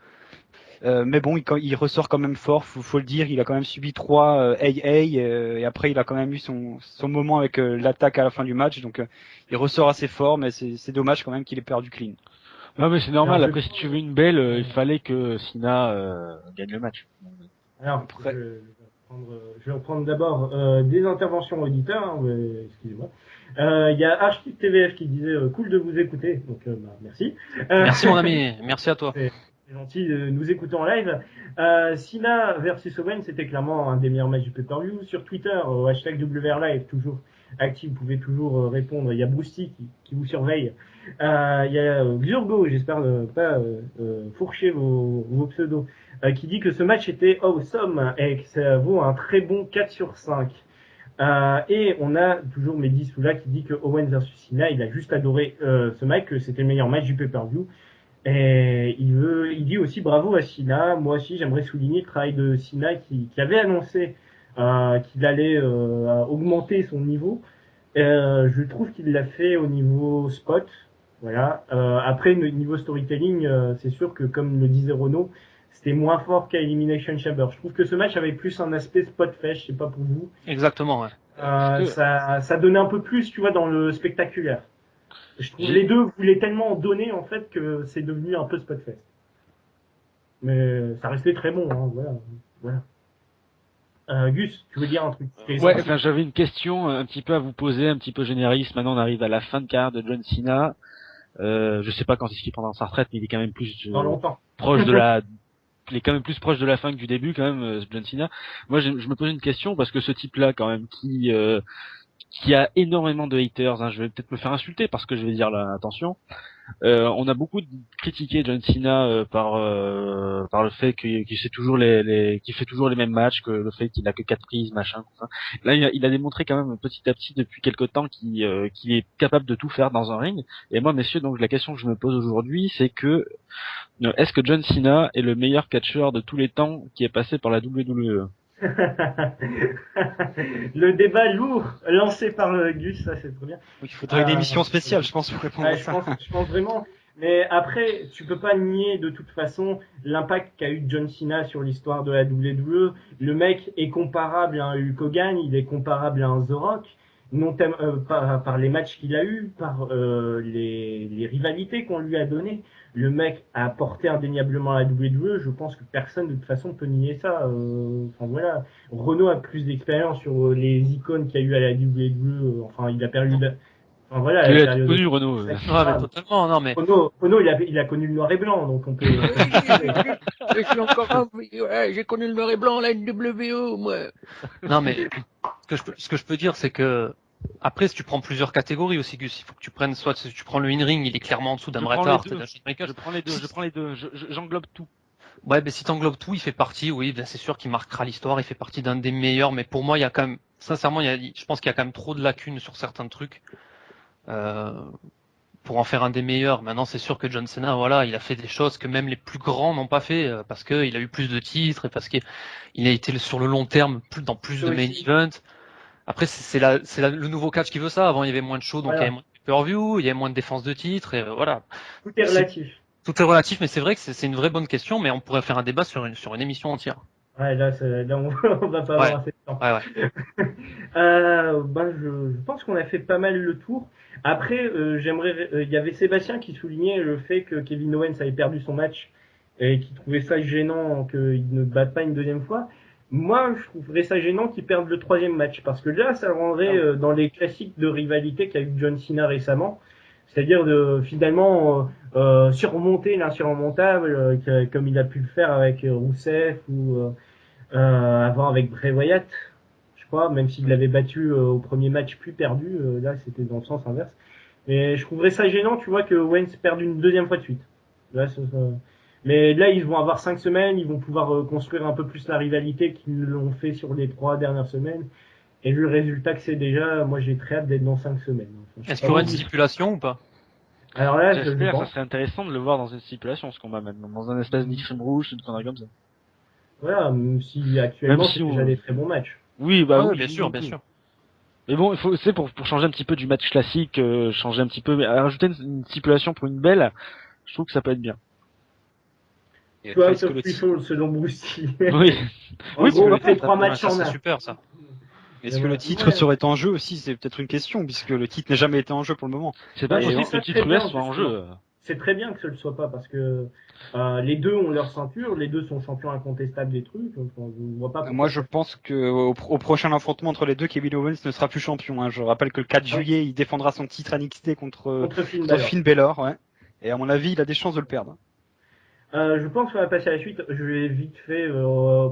Mais bon, il ressort quand même fort, faut le dire. Il a quand même subi 3 et après il a quand même eu son moment avec l'attaque à la fin du match. Donc il ressort assez fort, mais c'est dommage quand même qu'il ait perdu clean. Non mais c'est normal, après si tu veux une belle, il fallait que Cena gagne le match. Alors, je vais reprendre d'abord des interventions auditeurs, hein, excusez-moi. Il y a Architect TVF qui disait cool de vous écouter, donc merci. Merci mon ami, merci à toi. C'est gentil de nous écouter en live. Cena versus Owens, c'était clairement un des meilleurs matchs du pay-per-view. Sur Twitter, hashtag WRLive, toujours actif, vous pouvez toujours répondre. Il y a Brousty qui vous surveille. Il y a Xurgo, j'espère ne pas fourcher vos pseudos, qui dit que ce match était awesome et que ça vaut un très bon 4 sur 5. Et on a toujours Mehdi Soula qui dit que Owens versus Cena, il a juste adoré ce match, que c'était le meilleur match du pay-per-view. Et il dit aussi bravo à Cena. Moi aussi, j'aimerais souligner le travail de Cena qui avait annoncé qu'il allait augmenter son niveau. Je trouve qu'il l'a fait au niveau spot. Voilà. Après, le niveau storytelling, c'est sûr que comme le disait Renaud, c'était moins fort qu'à Elimination Chamber. Je trouve que ce match avait plus un aspect spot fest, je sais pas pour vous. Exactement, ouais. Ça donnait un peu plus, tu vois, dans le spectaculaire. Je trouve les deux voulaient tellement en donner en fait que c'est devenu un peu Spotfest. Mais ça restait très bon, hein, voilà. Gus, tu veux dire un truc? Ouais, enfin j'avais une question un petit peu à vous poser, un petit peu généraliste. Maintenant on arrive à la fin de carrière de John Cena. Je sais pas quand est-ce qu'il prendra sa retraite, mais il est quand même plus dans longtemps. proche de il est quand même plus proche de la fin que du début quand même, John Cena. Moi je me pose une question parce que ce type-là quand même qui a énormément de haters, hein, je vais peut-être me faire insulter parce que je vais dire là, attention. On a beaucoup critiqué John Cena par le fait qu'il fait toujours qu'il fait toujours les mêmes matchs, que le fait qu'il a que 4 prises, machin. Tout ça. Là, il a démontré quand même petit à petit depuis quelque temps qu'il est capable de tout faire dans un ring. Et moi, messieurs, donc la question que je me pose aujourd'hui, c'est que est-ce que John Cena est le meilleur catcheur de tous les temps qui est passé par la WWE? Le débat lourd lancé par Gus, ça c'est très bien. Donc, il faudrait une émission spéciale, je pense, pour répondre à ça. Je pense vraiment. Mais après, tu peux pas nier de toute façon l'impact qu'a eu John Cena sur l'histoire de la WWE. Le mec est comparable à un Hulk Hogan, il est comparable à un The Rock, non par les matchs qu'il a eu, par les rivalités qu'on lui a données. Le mec a apporté indéniablement à la WWE. Je pense que personne de toute façon peut nier ça. Enfin voilà, Renaud a plus d'expérience sur les icônes qu'il y a eu à la WWE. Enfin, il a perdu. Enfin voilà. Il a connu Renaud. Ouais, mais totalement, non mais. Renaud, il a connu le noir et blanc, donc on peut. Je suis encore j'ai connu le noir et blanc, la NWO, moi. Non mais ce que je peux dire, c'est que après, si tu prends plusieurs catégories aussi, Gus, il faut que tu prennes soit si tu prends le in-ring, il est clairement en dessous d'un Bret Hart et d'un Shawn Michaels. Je prends les deux, j'englobe tout. Ouais, mais si t'englobes tout, il fait partie, oui, ben c'est sûr qu'il marquera l'histoire, il fait partie d'un des meilleurs, mais pour moi, il y a quand même, sincèrement, je pense qu'il y a quand même trop de lacunes sur certains trucs, pour en faire un des meilleurs. Maintenant, c'est sûr que John Cena, voilà, il a fait des choses que même les plus grands n'ont pas fait, parce qu'il a eu plus de titres et parce qu'il a été sur le long terme dans plus de main events. Après, c'est le nouveau catch qui veut ça. Avant, il y avait moins de shows, donc il y avait moins de pay-per-view, il y avait moins de défense de titres, et voilà. Tout est relatif. Tout est relatif, mais c'est vrai que c'est une vraie bonne question, mais on pourrait faire un débat sur une émission entière. Ouais, là on va pas avoir assez de temps. Ouais. Je pense qu'on a fait pas mal le tour. Après, il y avait Sébastien qui soulignait le fait que Kevin Owens avait perdu son match et qui trouvait ça gênant qu'il ne batte pas une deuxième fois. Moi, je trouverais ça gênant qu'ils perdent le troisième match, parce que là, ça le rendrait dans les classiques de rivalité qu'a eu John Cena récemment, c'est-à-dire de finalement surmonter l'insurmontable, comme il a pu le faire avec Rousseff ou avant avec Bray Wyatt, je crois, même s'il l'avait battu au premier match puis perdu, là c'était dans le sens inverse. Mais je trouverais ça gênant, tu vois, que Owens perde une deuxième fois de suite. Là, Mais là, ils vont avoir 5 semaines, ils vont pouvoir construire un peu plus la rivalité qu'ils l'ont fait sur les 3 dernières semaines. Et vu le résultat que c'est déjà, moi j'ai très hâte d'être dans 5 semaines. Enfin, Est-ce qu'il y aura une stipulation ou pas? Alors là, je J'espère, ça pense. serait intéressant de le voir dans une stipulation, ce combat maintenant, dans un espèce d'X-Frame rouge, une connerie comme ça. Voilà, même si actuellement Même si c'est déjà des très bons matchs. Oui, bah Ouais, oui, bien oui, sûr, oui, bien oui. sûr. Mais bon, il faut, c'est pour changer un petit peu du match classique, changer un petit peu, mais rajouter une stipulation pour une belle, je trouve que ça peut être bien. Et Two après, out of three falls selon Bruce. Oui. En Oui, gros, on parce que fait 3 Ouais, matchs ça en c'est un. super ça. est-ce Et que le voilà. titre Ouais. serait en jeu aussi? C'est peut-être une question, puisque le titre n'a jamais été en jeu pour le moment. c'est pas Ouais, possible c'est que le ça, titre très bien, US soit en justement. jeu. C'est très bien que ce ne soit pas parce que les deux ont leur ceinture, les deux sont champions incontestables des trucs. Donc on ne voit pas pourquoi. Moi, je pense que au prochain affrontement entre les deux, Kevin Owens ne sera plus champion. Hein. Je rappelle que le 4 Ah oui. juillet, il défendra son titre à NXT contre Finn Balor. Finn Balor. Ouais. Et à mon avis, il a des chances de le perdre. Je pense qu'on va passer à la suite. Je vais vite fait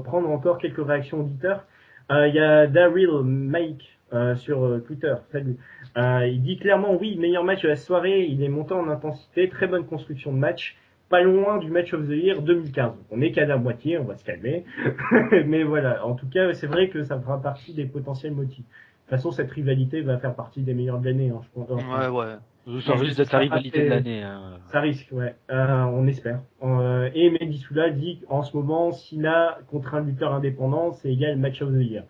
prendre encore quelques réactions auditeurs. Il y a Daryl Mike sur Twitter. Salut. Il dit clairement oui, meilleur match de la soirée. Il est monté en intensité, très bonne construction de match. Pas loin du match of the year 2015. On est qu'à la moitié, on va se calmer. Mais voilà, en tout cas, c'est vrai que ça fera partie des potentiels motifs. De toute façon, cette rivalité va faire partie des meilleurs de l'année. Hein, je pense. Ouais, ouais. Ça Parce que risque ce d'être la sera pas rivalité de très- l'année. Hein. Ça risque, ouais. On espère. Et Mehdi Soula dit qu'en ce moment, Sina contre un lutteur indépendant, c'est égal match of the year.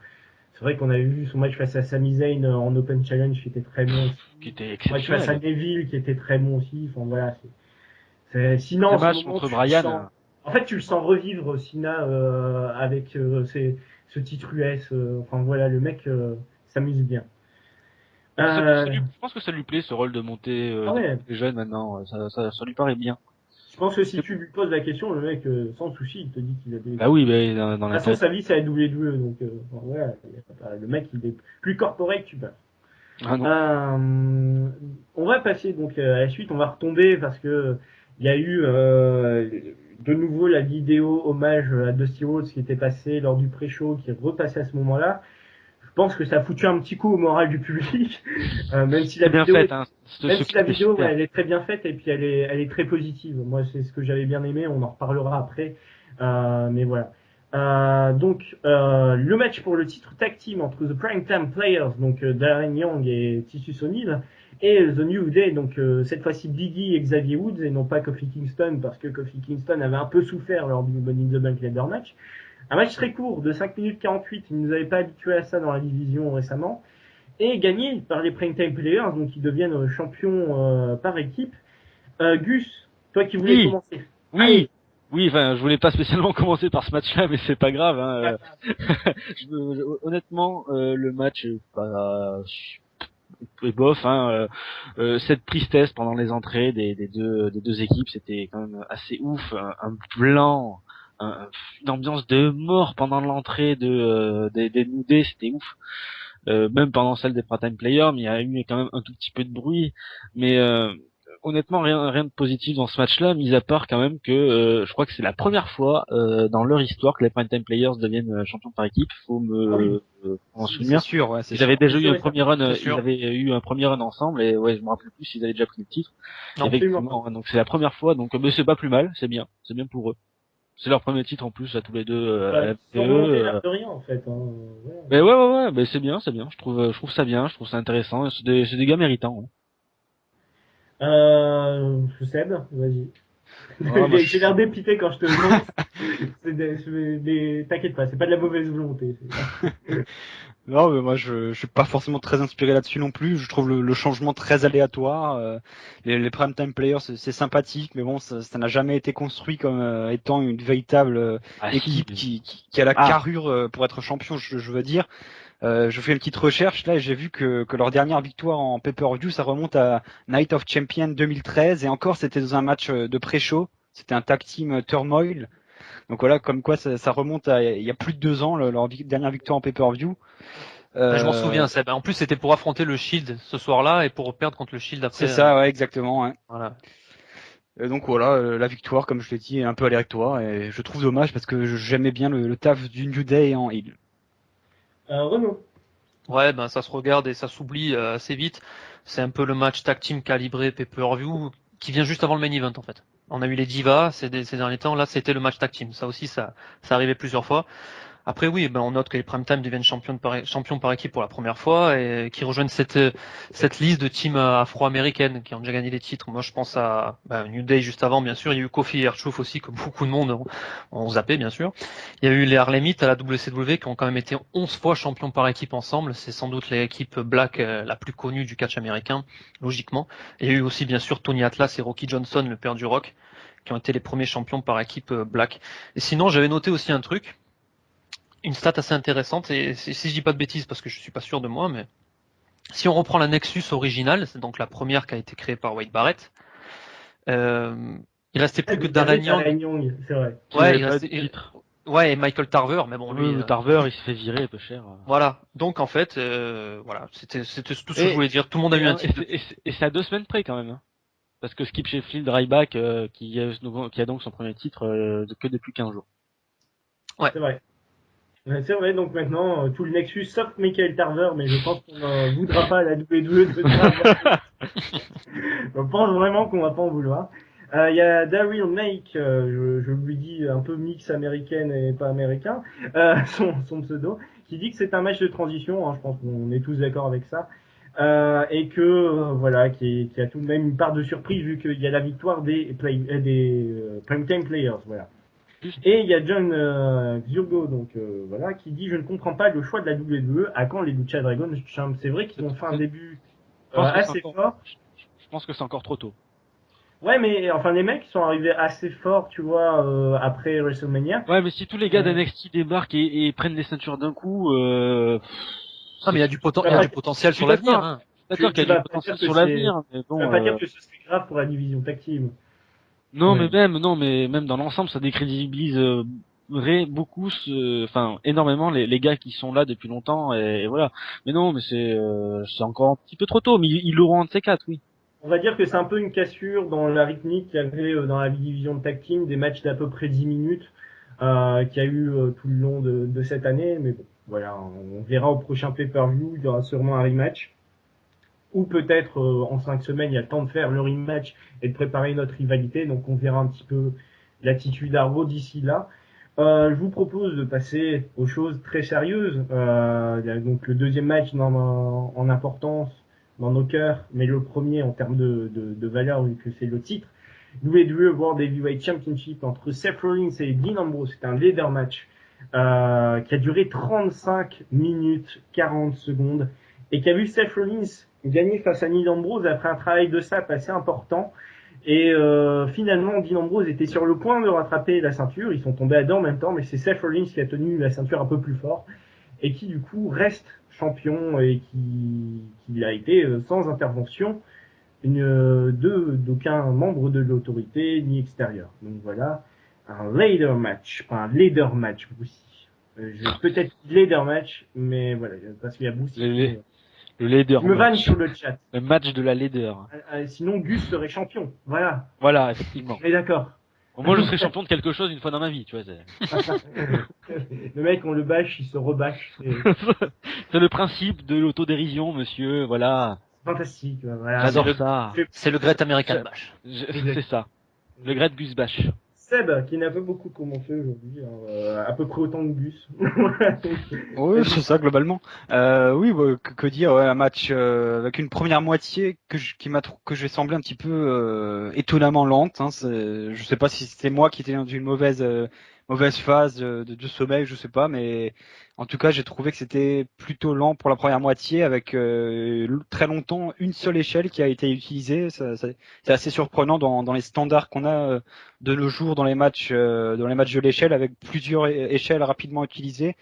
C'est vrai qu'on avait vu son match face à Sami Zayn en Open Challenge qui était très bon aussi. Qui était Match face à exceptionnel. Neville qui était très bon aussi. Enfin voilà. Sina Le en ce match moment, contre tu le Brian. sens. En fait, tu le sens revivre Sina avec ce titre US. Enfin voilà, le mec s'amuse bien. Je pense que ça lui plaît ce rôle de monter Ah ouais. les jeunes maintenant. Ça lui paraît bien. Je pense que si tu lui poses la question, le mec, sans souci, il te dit qu'il a des. Bah oui, bah, dans De la toute façon, tête. sa vie, c'est la WWE, donc voilà, le mec, il est plus corporate que tu peux. Ah non. On va passer donc à la suite, on va retomber parce que il y a eu de nouveau la vidéo hommage à Dusty Rhodes qui était passée lors du pré-show, qui est repassée à ce moment-là. Je pense que ça a foutu un petit coup au moral du public, même si la C'est bien vidéo, fait, hein. même si la clip est vidéo, super. ouais, elle est très bien faite et puis elle est très positive. Moi, c'est ce que j'avais bien aimé. On en reparlera après, mais voilà. Le match pour le titre tag team entre The Primetime Players, donc Darren Young et Titus O'Neil, et The New Day, donc cette fois-ci Biggie et Xavier Woods, et non pas Kofi Kingston, parce que Kofi Kingston avait un peu souffert lors du Money in the Bank Ladder match. Un match très court, de 5 minutes 48, ils ne nous avaient pas habitués à ça dans la division récemment, et gagné par les Primetime Players, donc ils deviennent champions par équipe. Gus, toi qui voulais commencer. Oui. Allez. Oui, enfin, je voulais pas spécialement commencer par ce match-là, mais c'est pas grave. Hein. Honnêtement, le match est bof. Hein. Cette tristesse pendant les entrées des deux équipes, c'était quand même assez ouf. Un blanc, une ambiance de mort pendant l'entrée des New Day, c'était ouf. Même pendant celle des Part-Time Players, mais il y a eu quand même un tout petit peu de bruit. Mais honnêtement, rien de positif dans ce match-là, mis à part quand même que je crois que c'est la première fois dans leur histoire que les Prime-Time Players deviennent champions par équipe. Faut en C'est souvenir. sûr, ouais, c'est Ils avaient sûr. déjà C'est eu sûr un et premier run, C'est sûr. ils avaient eu un premier run ensemble et ouais, je me rappelle plus s'ils avaient déjà pris le titre. Non, Effectivement, donc c'est la première fois, donc mais c'est pas plus mal, c'est bien pour eux. C'est leur premier titre en plus à tous les deux à la Sans FTE, remonter l'air de rien en fait. Hein. Ouais. mais ouais, mais c'est bien. Je trouve ça bien, je trouve ça intéressant. C'est des gars méritants. Ouais. Je cède, vas-y. Ouais, moi, J'ai l'air dépité quand je te lance. T'inquiète pas, c'est pas de la mauvaise volonté. Non, mais moi je suis pas forcément très inspiré là-dessus non plus. Je trouve le changement très aléatoire. Les Primetime Players c'est sympathique, mais bon ça n'a jamais été construit comme étant une véritable équipe qui a la carrure pour être champion. Je veux dire. Je fais une petite recherche là et j'ai vu que leur dernière victoire en pay-per-view ça remonte à Night of Champions 2013 et encore c'était dans un match de pré-show. C'était un tag team Turmoil. Donc voilà, comme quoi ça remonte à il y a plus de 2 ans leur dernière victoire en pay-per-view. Je m'en souviens, Seb. En plus, c'était pour affronter le Shield ce soir-là et pour perdre contre le Shield après. C'est ça, ouais, exactement. Ouais. Voilà. Et donc voilà, la victoire, comme je l'ai dit, est un peu aléatoire et je trouve dommage parce que j'aimais bien le taf du New Day en heel. Renaud. Ouais, ben ça se regarde et ça s'oublie assez vite. C'est un peu le match tag team calibré pay-per-view qui vient juste avant le main event en fait. On a eu les divas ces derniers temps. Là, c'était le match tag team. Ça aussi, ça arrivait plusieurs fois. Après, oui, on note que les Prime Time deviennent champions par équipe pour la première fois et qui rejoignent cette liste de teams afro-américaines qui ont déjà gagné des titres. Moi, je pense à New Day juste avant, bien sûr. Il y a eu Kofi et R-Truth aussi, que beaucoup de monde ont zappé, bien sûr. Il y a eu les Harlemites à la WCW qui ont quand même été 11 fois champions par équipe ensemble. C'est sans doute l'équipe black la plus connue du catch américain, logiquement. Et il y a eu aussi, bien sûr, Tony Atlas et Rocky Johnson, le père du rock, qui ont été les premiers champions par équipe black. Et sinon, j'avais noté aussi un truc. Une stat assez intéressante, et si je dis pas de bêtises parce que je suis pas sûr de moi, mais si on reprend la Nexus originale, c'est donc la première qui a été créée par Wade Barrett, il restait plus que Darren Young. C'est vrai. Ouais, et Michael Tarver, mais bon, lui. Tarver, il se fait virer, peu cher. Voilà. Donc, en fait, voilà. C'était tout ce que je voulais dire. Tout le monde a eu un titre. Et c'est à 2 semaines près, quand même, hein. Parce que Skip Sheffield, Ryback, qui a donc son premier titre, que depuis 15 jours. Ouais. C'est vrai. C'est vrai, donc maintenant, tout le Nexus, sauf Michael Tarver, mais je pense qu'on n'en voudra pas à la WWE de Tarver. Je pense vraiment qu'on va pas en vouloir. Il y a Daryl Make, je lui dis un peu mix américaine et pas américain, son pseudo, qui dit que c'est un match de transition, hein, je pense qu'on est tous d'accord avec ça, et que, voilà, qui a tout de même une part de surprise vu qu'il y a la victoire des Primetime Players, voilà. Et il y a John Xurgo, donc voilà, qui dit: je ne comprends pas le choix de la WWE. À quand les Lucha Dragons Champ? C'est vrai qu'ils ont fait un début assez fort. Je pense que c'est encore trop tôt. Ouais, mais enfin les mecs sont arrivés assez forts, tu vois, après WrestleMania. Ouais, mais si tous les gars d'NXT débarquent et prennent les ceintures d'un coup, mais il y a du potentiel sur l'avenir. Hein. D'accord qu'il y a du potentiel sur l'avenir, mais bon. Ça veut pas dire que ce serait grave pour la division tag team. Non, mais même dans l'ensemble, ça décrédibilise beaucoup, énormément les gars qui sont là depuis longtemps et voilà. Mais non, mais c'est encore un petit peu trop tôt, mais ils l'auront un de ces quatre, oui. On va dire que c'est un peu une cassure dans la rythmique qu'il y avait dans la division de tag team, des matchs d'à peu près 10 minutes qu'il y a eu tout le long de cette année. Mais bon, voilà, on verra au prochain pay-per-view, il y aura sûrement un rematch. Ou peut-être en 5 semaines, il y a le temps de faire le rematch et de préparer notre rivalité. Donc on verra un petit peu l'attitude Argo d'ici là. Je vous propose de passer aux choses très sérieuses. Donc le deuxième match en importance dans nos cœurs, mais le premier en termes de valeur, vu que c'est le titre. WWE World Heavyweight Championship entre Seth Rollins et Dean Ambrose. C'est un ladder match qui a duré 35 minutes 40 secondes et qui a vu Seth Rollins gagner face à Dean Ambrose après un travail de sape assez important. Et finalement, Dean Ambrose était sur le point de rattraper la ceinture. Ils sont tombés à deux en même temps, mais c'est Seth Rollins qui a tenu la ceinture un peu plus fort et qui du coup reste champion et qui a été sans intervention d'aucun membre de l'autorité ni extérieur. Donc voilà, un ladder match, pas un leader match, Boussy. Peut-être leader match, mais voilà, parce qu'il y a Boussy. Le leader. Je me vanne sur le chat. Le match de la leader. Sinon, Gus serait champion. Voilà. Voilà, effectivement. On est d'accord. Moi, je serais champion de quelque chose une fois dans ma vie, tu vois. Le mec, on le bâche, il se rebâche. C'est le principe de l'autodérision, monsieur, voilà. Fantastique, voilà. J'adore ça. C'est le Great American Bash. C'est ça. Le Great Gus Bash. Seb, qui n'a pas beaucoup commencé aujourd'hui, à peu près autant que Gus. Oui, c'est ça, globalement. Oui, que dire, ouais, un match avec une première moitié que j'ai semblé un petit peu étonnamment lente. Hein, je sais pas si c'était moi qui étais dans une mauvaise phase de sommeil, je sais pas, mais en tout cas, j'ai trouvé que c'était plutôt lent pour la première moitié, avec très longtemps une seule échelle qui a été utilisée. C'est assez surprenant dans les standards qu'on a de nos jours dans les matchs de l'échelle, avec plusieurs échelles rapidement utilisées.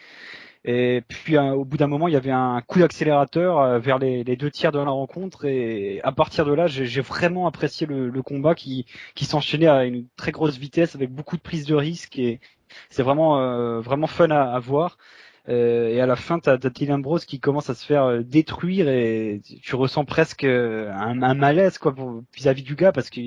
Et puis au bout d'un moment, il y avait un coup d'accélérateur vers les deux tiers de la rencontre, et à partir de là, j'ai vraiment apprécié le combat qui s'enchaînait à une très grosse vitesse avec beaucoup de prise de risque, et c'est vraiment fun à voir. Et à la fin, t'as Dean Ambrose qui commence à se faire détruire, et tu ressens presque un malaise quoi vis-à-vis du gars, parce que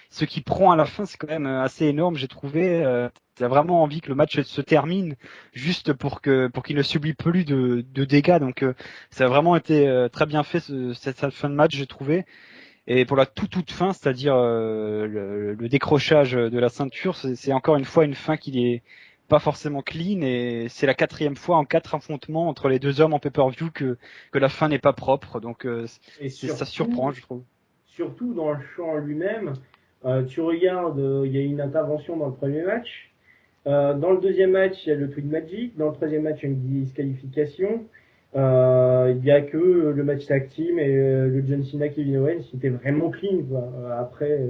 ce qu'il prend à la fin, c'est quand même assez énorme, j'ai trouvé. T'as vraiment envie que le match se termine juste pour qu'il ne subit plus de dégâts. Donc ça a vraiment été très bien fait cette fin de match, j'ai trouvé. Et pour la toute fin, c'est-à-dire le décrochage de la ceinture, c'est encore une fois une fin qui est pas forcément clean, et c'est la 4e fois en 4 affrontements entre les deux hommes en pay-per-view que la fin n'est pas propre. Donc ça surprend, je trouve. Surtout dans le show en lui-même, tu regardes, il y a une intervention dans le premier match. Dans le deuxième match, il y a le Twin Magic. Dans le troisième match, il y a une disqualification. Il y a que le match tag team et le John Cena Kevin Owens qui était vraiment clean, quoi. Après,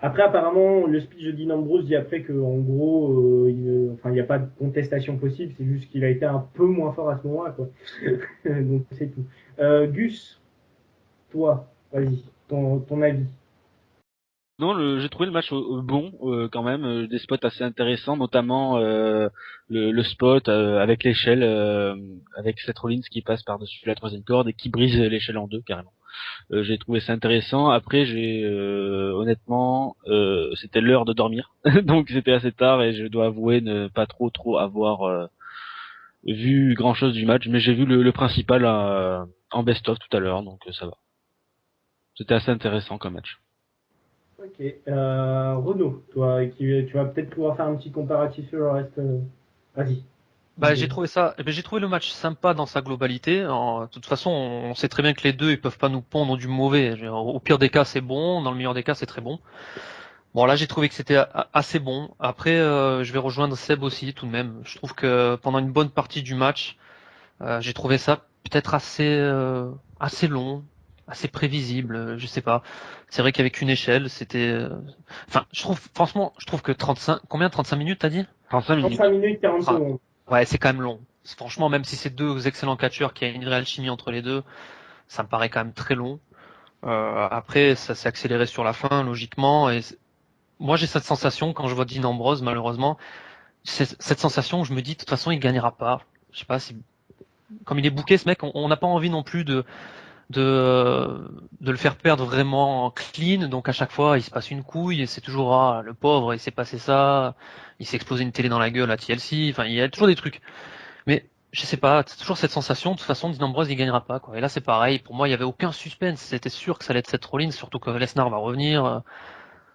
apparemment, le speech de Dean Ambrose dit après que, en gros, il n'y a pas de contestation possible, c'est juste qu'il a été un peu moins fort à ce moment-là, quoi. Donc, c'est tout. Gus, toi, vas-y, ton avis. Non, j'ai trouvé le match bon quand même, des spots assez intéressants, notamment le spot avec l'échelle, avec Seth Rollins qui passe par-dessus la 3e corde et qui brise l'échelle en deux carrément. J'ai trouvé ça intéressant. Après, honnêtement, c'était l'heure de dormir, donc c'était assez tard et je dois avouer ne pas trop avoir vu grand-chose du match, mais j'ai vu le principal en best-of tout à l'heure, donc ça va. C'était assez intéressant comme match. Ok. Renaud, toi, tu vas peut-être pouvoir faire un petit comparatif sur le reste. Vas-y. J'ai trouvé le match sympa dans sa globalité. De toute façon, on sait très bien que les deux, ils peuvent pas nous pondre du mauvais. Au pire des cas, c'est bon. Dans le meilleur des cas, c'est très bon. Bon, là, j'ai trouvé que c'était assez bon. Après, je vais rejoindre Seb aussi, tout de même. Je trouve que pendant une bonne partie du match, j'ai trouvé ça peut-être assez long, assez prévisible. Je sais pas. C'est vrai qu'avec une échelle, c'était. Enfin, je trouve que 35 minutes, t'as dit? 35 minutes. 35 minutes, 40 secondes. Ouais, c'est quand même long. Franchement, même si c'est deux excellents catcheurs, qui a une réelle chimie entre les deux, ça me paraît quand même très long. Après, ça s'est accéléré sur la fin, logiquement. Et moi, j'ai cette sensation quand je vois Dean Ambrose, malheureusement, cette sensation où je me dis, de toute façon, il gagnera pas. Je sais pas si, comme il est booké, ce mec, on n'a pas envie non plus de le faire perdre vraiment clean. Donc à chaque fois, il se passe une couille et c'est toujours le pauvre, il s'est passé ça, il s'est explosé une télé dans la gueule à TLC. Enfin, il y a toujours des trucs. Mais je sais pas, c'est toujours cette sensation. De toute façon, Dean Ambrose, il gagnera pas, quoi. Et là, c'est pareil. Pour moi, il y avait aucun suspense. C'était sûr que ça allait être Seth Rollins, surtout que Lesnar va revenir.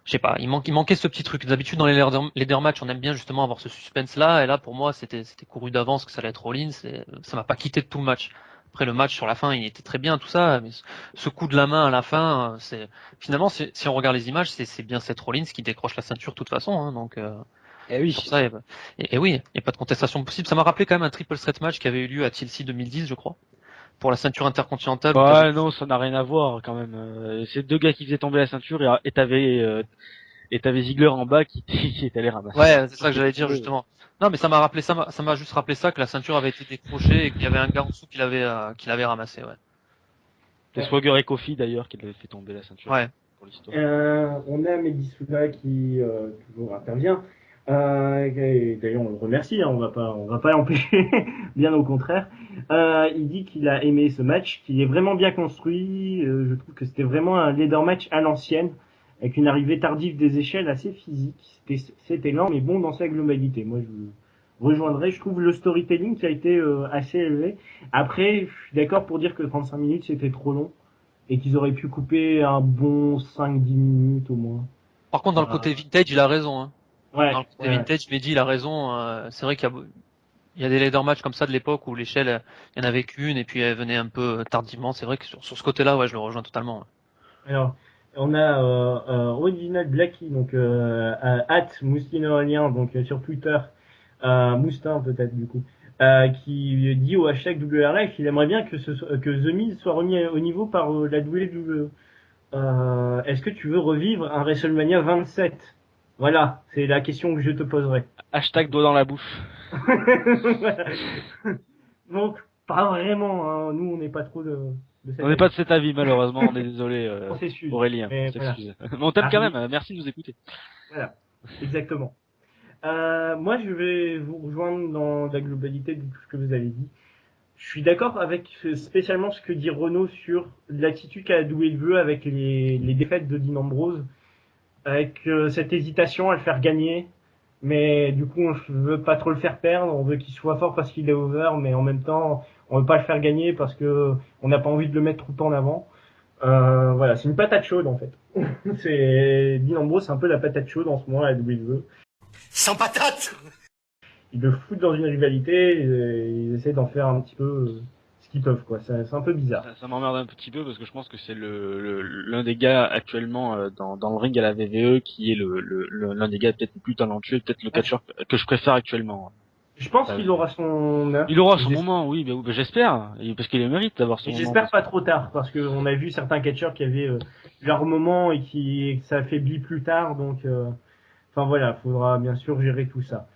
Je sais pas, il manquait ce petit truc. D'habitude, dans les leader match, on aime bien justement avoir ce suspense-là. Et là, pour moi, c'était couru d'avance que ça allait être Rollins. Et ça m'a pas quitté de tout le match. Après, le match sur la fin, il était très bien, tout ça. Mais ce coup de la main à la fin, finalement, si on regarde les images, c'est bien Seth Rollins qui décroche la ceinture de toute façon. Hein, donc, oui. sur ça, et oui, il n'y a pas de contestation possible. Ça m'a rappelé quand même un triple threat match qui avait eu lieu à TLC 2010, je crois, pour la ceinture intercontinentale. Ouais, non, ça n'a rien à voir quand même. C'est deux gars qui faisaient tomber la ceinture et t'avais Ziggler en bas qui est allé ramasser. Ouais, c'est ça que j'allais dire justement. Non, mais ça m'a juste rappelé ça, que la ceinture avait été décrochée et qu'il y avait un gars en dessous qui l'avait ramassé, ouais. C'est Swagger et Kofi d'ailleurs qui l'avaient fait tomber la ceinture. Ouais. Pour l'histoire. On a Medisula qui toujours intervient. Et d'ailleurs, on le remercie, hein, on va pas l'empêcher, bien au contraire. Il dit qu'il a aimé ce match, qu'il est vraiment bien construit. Je trouve que c'était vraiment un leader match à l'ancienne, avec une arrivée tardive des échelles assez physique. C'était lent, mais bon dans sa globalité. Moi, je rejoindrai. Je trouve le storytelling qui a été assez élevé. Après, je suis d'accord pour dire que 35 minutes, c'était trop long, et qu'ils auraient pu couper un bon 5-10 minutes au moins. Par contre, dans le côté vintage, il a raison, hein. Ouais, dans le côté vintage, Mehdi, il a raison. C'est vrai qu'il y a des leader matchs comme ça de l'époque où l'échelle, il y en avait qu'une et puis elle venait un peu tardivement. C'est vrai que sur ce côté-là, ouais, je le rejoins totalement. Alors, on a Original Blacky, donc @moustinoalien, donc sur Twitter, Moustin peut-être du coup, qui dit au hashtag WRLife qu'il aimerait bien que The Miz soit remis au niveau par la WWE. Est-ce que tu veux revivre un WrestleMania 27? Voilà, c'est la question que je te poserai. Hashtag doigt dans la bouche. Donc, pas vraiment, hein. Nous on n'est pas trop de on n'est pas de cet avis malheureusement, on est désolé Aurélien. Voilà. Mais on t'aime quand même, merci de nous écouter. Voilà, exactement. Moi je vais vous rejoindre dans la globalité de tout ce que vous avez dit. Je suis d'accord avec spécialement ce que dit Renaud sur l'attitude qu'a WWE avec les défaites de Dean Ambrose, avec cette hésitation à le faire gagner, mais du coup on veut pas trop le faire perdre, on veut qu'il soit fort parce qu'il est over, mais en même temps on veut pas le faire gagner parce que on n'a pas envie de le mettre tout le temps en avant. Voilà, c'est une patate chaude en fait. Dean Ambrose, c'est un peu la patate chaude en ce moment à la WWE. Sans patate. Ils le foutent dans une rivalité, ils essaient d'en faire un petit peu ce qu'ils peuvent, quoi. C'est un peu bizarre. Ça m'emmerde un petit peu parce que je pense que c'est l'un des gars actuellement dans le ring à la VVE qui est l'un des gars peut-être le plus talentueux, peut-être le catcheur que je préfère actuellement. Je pense qu'il aura son heure. Il aura son moment, oui, j'espère, parce qu'il le mérite d'avoir son Et moment. j'espère pas trop tard, parce qu'on a vu certains catcheurs qui avaient leur moment et que ça affaiblit plus tard, donc enfin voilà, faudra bien sûr gérer tout ça.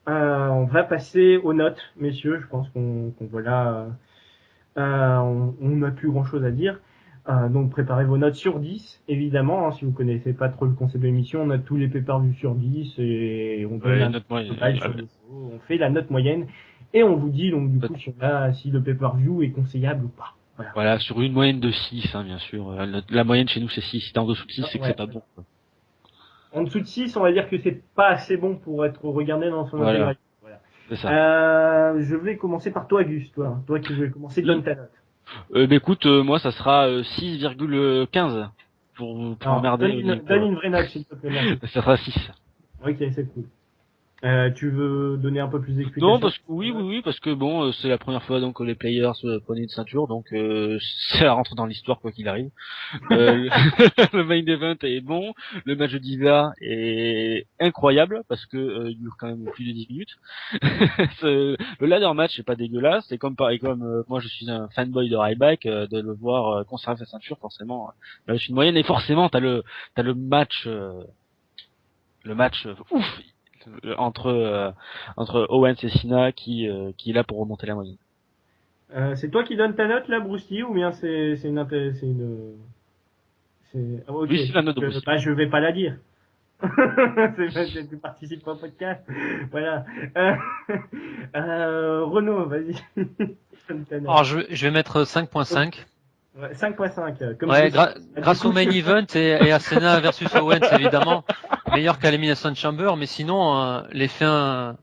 On va passer aux notes, messieurs. Je pense qu'on voilà, on n'a plus grand chose à dire. Donc préparez vos notes sur 10, évidemment. Si vous connaissez pas trop le concept de l'émission, on a tous les pay-per-views sur 10 et on donne note moyenne. On fait la note moyenne et on vous dit donc du coup si le pay-per-view est conseillable ou pas. Voilà, sur une moyenne de 6, bien sûr. La moyenne chez nous c'est 6. Si t'es en dessous de 6, c'est que c'est pas bon. En dessous de 6, on va dire que c'est pas assez bon pour être regardé dans son intégralité. Voilà. C'est ça. Je vais commencer par toi, Auguste. Toi qui veux commencer, donne ta note. Écoute, moi ça sera 6,15 pour emmerder. Donne une vraie note, s'il te plaît. Ça sera 6. Ok, c'est cool. Tu veux donner un peu plus d'explications? Non, parce que oui, parce que bon, c'est la première fois donc que les players prenaient une ceinture, donc c'est la rentre dans l'histoire quoi qu'il arrive. Le main event est bon, le match de Diva est incroyable parce que il dure quand même plus de 10 minutes. Le ladder match est pas dégueulasse, c'est comme moi je suis un fanboy de Ryback, de le voir conserver sa ceinture forcément. Là, c'est une moyenne et forcément t'as le match ouf entre Owens et Cena qui est là pour remonter la moyenne. C'est toi qui donne ta note là, Bruce, ou bien c'est une okay. Oui, c'est la note de Bruce. Je vais pas la dire. Tu participes pas au podcast. Voilà. Renaud, vas-y. Alors je vais mettre 5.5. Ouais, 5.5. Ouais, grâce au main event et à Cena versus Owens évidemment, meilleur qu'à l'Elimination Chamber, mais sinon les fins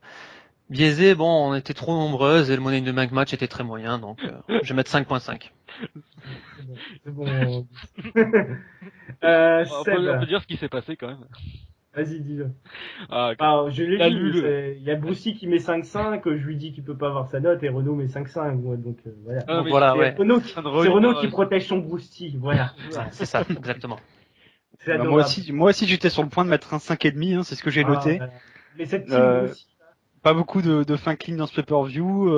biaisées, bon, on était trop nombreuses et le Money in the Bank match était très moyen, donc je vais mettre 5.5. C'est bon. On peut dire ce qui s'est passé quand même. Vas-y, dis-le. Je l'ai dit, il y a Brucey qui met 5.5, je lui dis qu'il peut pas avoir sa note, et Renaud met 5.5, donc voilà. Donc, voilà, ouais. C'est Renaud qui protège son Brucey, voilà. C'est ça, exactement. Moi aussi j'étais sur le point de mettre un 5,5, c'est ce que j'ai noté. Mais cette team aussi. Pas beaucoup de fin clean dans ce pay-per-view,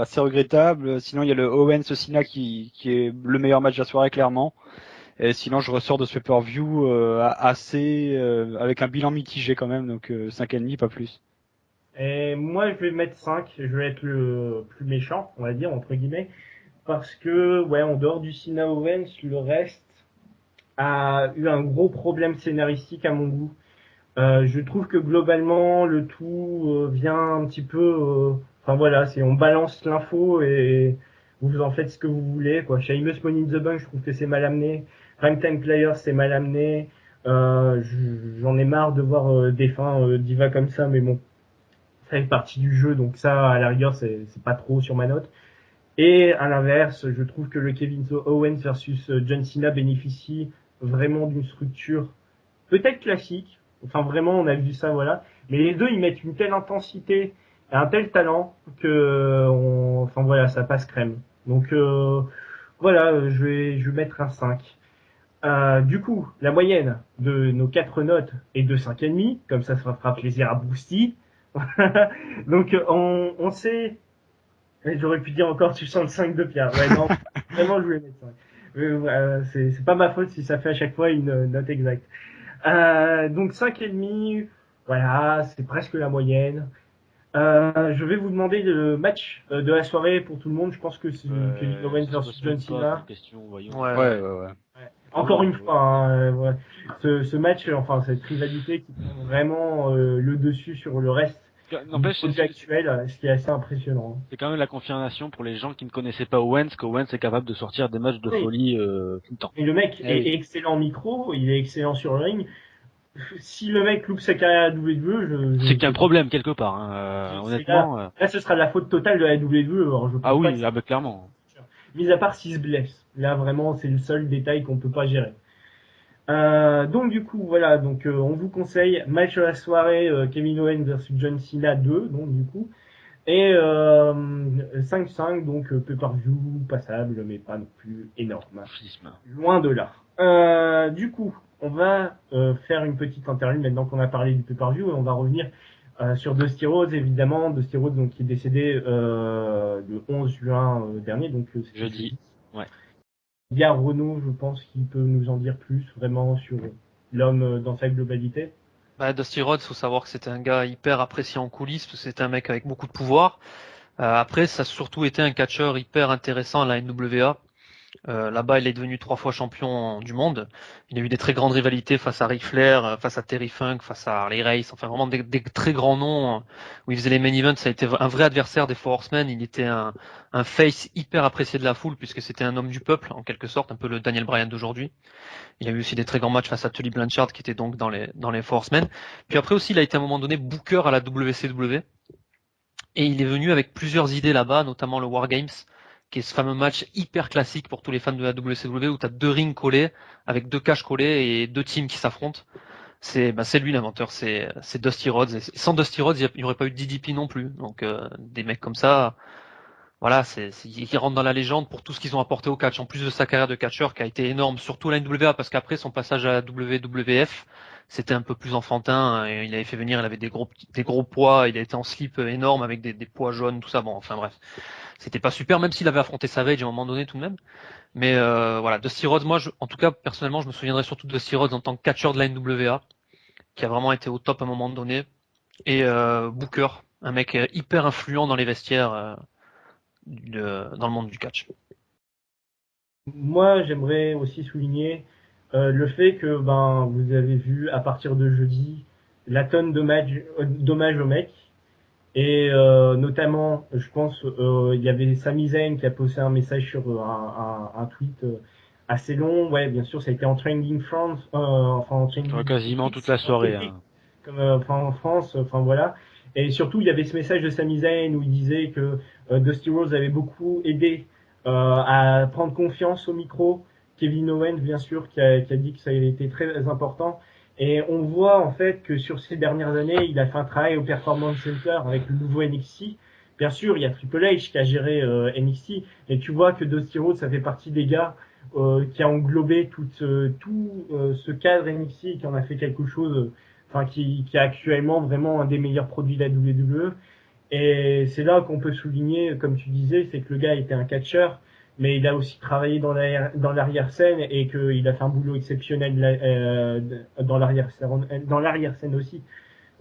assez regrettable. Sinon il y a le Owens-Cena qui est le meilleur match de la soirée clairement. Et sinon, je ressors de ce pay-per-view assez avec un bilan mitigé quand même, donc 5,5, pas plus. Et moi, je vais mettre 5. Je vais être le plus méchant, on va dire, entre guillemets. Parce que, ouais, en dehors du Cena Owens, le reste a eu un gros problème scénaristique à mon goût. Je trouve que globalement, le tout vient un petit peu... Enfin voilà, on balance l'info et vous en faites ce que vous voulez, quoi. Sheamus Money in the Bank, je trouve que c'est mal amené. Time Players, c'est mal amené. J'en ai marre de voir des fins diva comme ça, mais bon, ça fait partie du jeu, donc ça, à la rigueur, c'est pas trop sur ma note. Et à l'inverse, je trouve que le Kevin Owens versus John Cena bénéficie vraiment d'une structure peut-être classique. Enfin, vraiment, on a vu ça, voilà. Mais les deux, ils mettent une telle intensité et un tel talent que, enfin voilà, ça passe crème. Donc voilà, je vais mettre un 5. Du coup, la moyenne de nos 4 notes est de 5,5, comme ça fera plaisir à Boosty. Donc on sait, j'aurais pu dire encore 65 de Pierre. Ouais, non, vraiment je vais mettre 5. C'est pas ma faute si ça fait à chaque fois une note exacte. Donc 5,5, voilà, c'est presque la moyenne. Je vais vous demander le match de la soirée pour tout le monde. Je pense que c'est Kevin Owens versus John Cena. Ouais. Encore une fois, ouais. Ce match, enfin cette rivalité qui prend vraiment le dessus sur le reste N'empêche, du produit actuel, ce qui est assez impressionnant. C'est quand même la confirmation pour les gens qui ne connaissaient pas Owens qu'Owens est capable de sortir des matchs de folie tout le temps. Et le mec est excellent en micro, il est excellent sur le ring. Si le mec loupe sa carrière à la WWE, c'est qu'il y a un problème quelque part, honnêtement. Là, ce sera la faute totale de la WWE. Alors, ah oui, clairement. mis à part s'il se blesse. Là, vraiment, c'est le seul détail qu'on peut pas gérer. Donc du coup voilà, donc on vous conseille match de la soirée, Kevin Owens versus John Cena 2, donc du coup, et 5-5, donc pay-per-view passable, mais pas non plus énorme, loin de là. Du coup, on va faire une petite interlude maintenant qu'on a parlé du pay-per-view, et on va revenir sur Dusty Rhodes, évidemment. Dusty Rhodes, donc, qui est décédé le 11 juin dernier, donc c'est Jeudi. Ouais. Il y a Renaud, je pense, qui peut nous en dire plus vraiment sur l'homme dans sa globalité. Bah, Dusty Rhodes, faut savoir que c'était un gars hyper apprécié en coulisses, parce que c'était un mec avec beaucoup de pouvoir. Après, ça a surtout été un catcheur hyper intéressant à la NWA. Là-bas, il est devenu 3 fois champion du monde. Il a eu des très grandes rivalités face à Ric Flair, face à Terry Funk, face à Harley Race, enfin vraiment des très grands noms où il faisait les main events. Ça a été un vrai adversaire des Four Horsemen. Il était un face hyper apprécié de la foule puisque c'était un homme du peuple en quelque sorte, un peu le Daniel Bryan d'aujourd'hui. Il a eu aussi des très grands matchs face à Tully Blanchard qui était donc dans les Four Horsemen. Puis après aussi, il a été à un moment donné booker à la WCW et il est venu avec plusieurs idées là-bas, notamment le War Games, qui est ce fameux match hyper classique pour tous les fans de la WCW où tu as 2 rings collés avec 2 cages collées et 2 teams qui s'affrontent. C'est lui l'inventeur, c'est Dusty Rhodes. Et sans Dusty Rhodes, il n'y aurait pas eu de DDP non plus. Donc des mecs comme ça, voilà, ils rentrent dans la légende pour tout ce qu'ils ont apporté au catch. En plus de sa carrière de catcheur qui a été énorme, surtout à la NWA, parce qu'après son passage à la WWF, c'était un peu plus enfantin. Il avait fait venir, il avait des gros poids, il a été en slip énorme avec des poids jaunes, tout ça. Bon, enfin bref, c'était pas super, même s'il avait affronté Savage à un moment donné tout de même. Mais voilà, Dusty Rhodes, moi, en tout cas, personnellement, je me souviendrai surtout de Dusty Rhodes en tant que catcheur de la NWA, qui a vraiment été au top à un moment donné, et Booker, un mec hyper influent dans les vestiaires. Dans le monde du catch. Moi, j'aimerais aussi souligner le fait que vous avez vu à partir de jeudi la tonne d'hommages aux mecs. Et notamment, je pense, il y avait Sami Zayn qui a posté un message sur un tweet assez long. Ouais, bien sûr, ça a été en trending France, enfin en trending quasiment toute la soirée. Hein. Comme en France, enfin voilà. Et surtout, il y avait ce message de Sami Zayn où il disait que Dusty Rhodes avait beaucoup aidé à prendre confiance au micro. Kevin Owens, bien sûr, qui a dit que ça avait été très important. Et on voit en fait que sur ces dernières années, il a fait un travail au Performance Center avec le nouveau NXT. Bien sûr, il y a Triple H qui a géré NXT, et tu vois que Dusty Rhodes, ça fait partie des gars qui a englobé tout ce cadre NXT et qui en a fait quelque chose, qui est actuellement vraiment un des meilleurs produits de la WWE. Et c'est là qu'on peut souligner, comme tu disais, c'est que le gars était un catcheur, mais il a aussi travaillé dans l'arrière-scène et qu'il a fait un boulot exceptionnel dans l'arrière-scène aussi.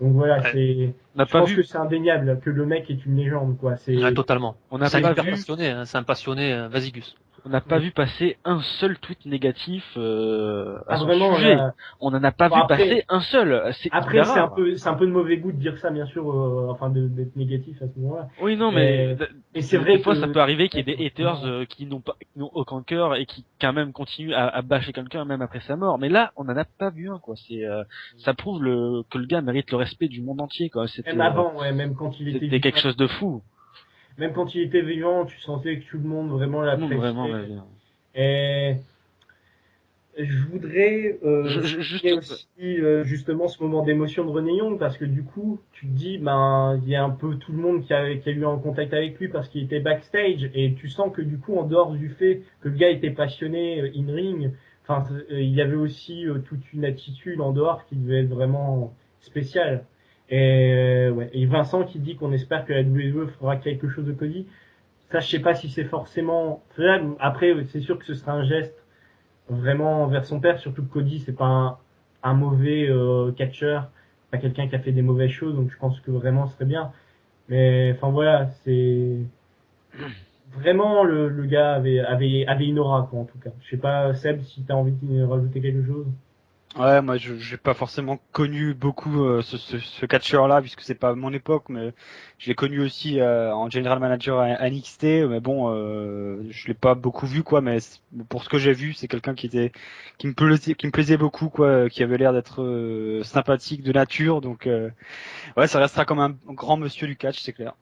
Donc voilà, ouais. je pense que c'est indéniable que le mec est une légende, quoi. Ouais, totalement. On n'a pas vu. Passionné, hein, c'est un passionné. Vas-y Gus. On n'a pas vu passer un seul tweet négatif à son vraiment, sujet. On n'en a pas vu passer un seul. Après, c'est un peu de mauvais goût de dire ça, bien sûr, d'être négatif à ce moment-là. Oui, non, mais c'est vrai des fois, ça peut arriver qu'il y ait des haters qui n'ont aucun cœur et qui quand même continuent à bâcher quelqu'un même après sa mort. Mais là, on n'en a pas vu un, quoi. Ça prouve que le gars mérite le respect du monde entier, quoi. Même avant, même quand il était. C'était quelque chose de fou. Même quand il était vivant, tu sentais que tout le monde vraiment l'appréciait. Et je voudrais aussi justement ce moment d'émotion de René Young, parce que du coup, tu te dis, il y a un peu tout le monde qui a eu en contact avec lui parce qu'il était backstage, et tu sens que du coup, en dehors du fait que le gars était passionné in-ring, il y avait aussi toute une attitude en dehors qui devait être vraiment spéciale. Et Vincent qui dit qu'on espère que la WWE fera quelque chose de Cody. Ça, je sais pas si c'est forcément faisable. Après, c'est sûr que ce sera un geste vraiment envers son père, surtout que Cody, c'est pas un mauvais catcheur, pas quelqu'un qui a fait des mauvaises choses, donc je pense que vraiment ce serait bien. Mais enfin voilà, c'est vraiment le gars avait une aura, quoi, en tout cas. Je sais pas, Seb, si t'as envie de rajouter quelque chose. Ouais, moi j'ai pas forcément connu beaucoup ce catcheur-là puisque c'est pas mon époque, mais je l'ai connu aussi en general manager à NXT, mais bon, je l'ai pas beaucoup vu, quoi, mais pour ce que j'ai vu, c'est quelqu'un qui me plaisait beaucoup, quoi, qui avait l'air d'être sympathique de nature, donc ouais, ça restera comme un grand monsieur du catch, c'est clair.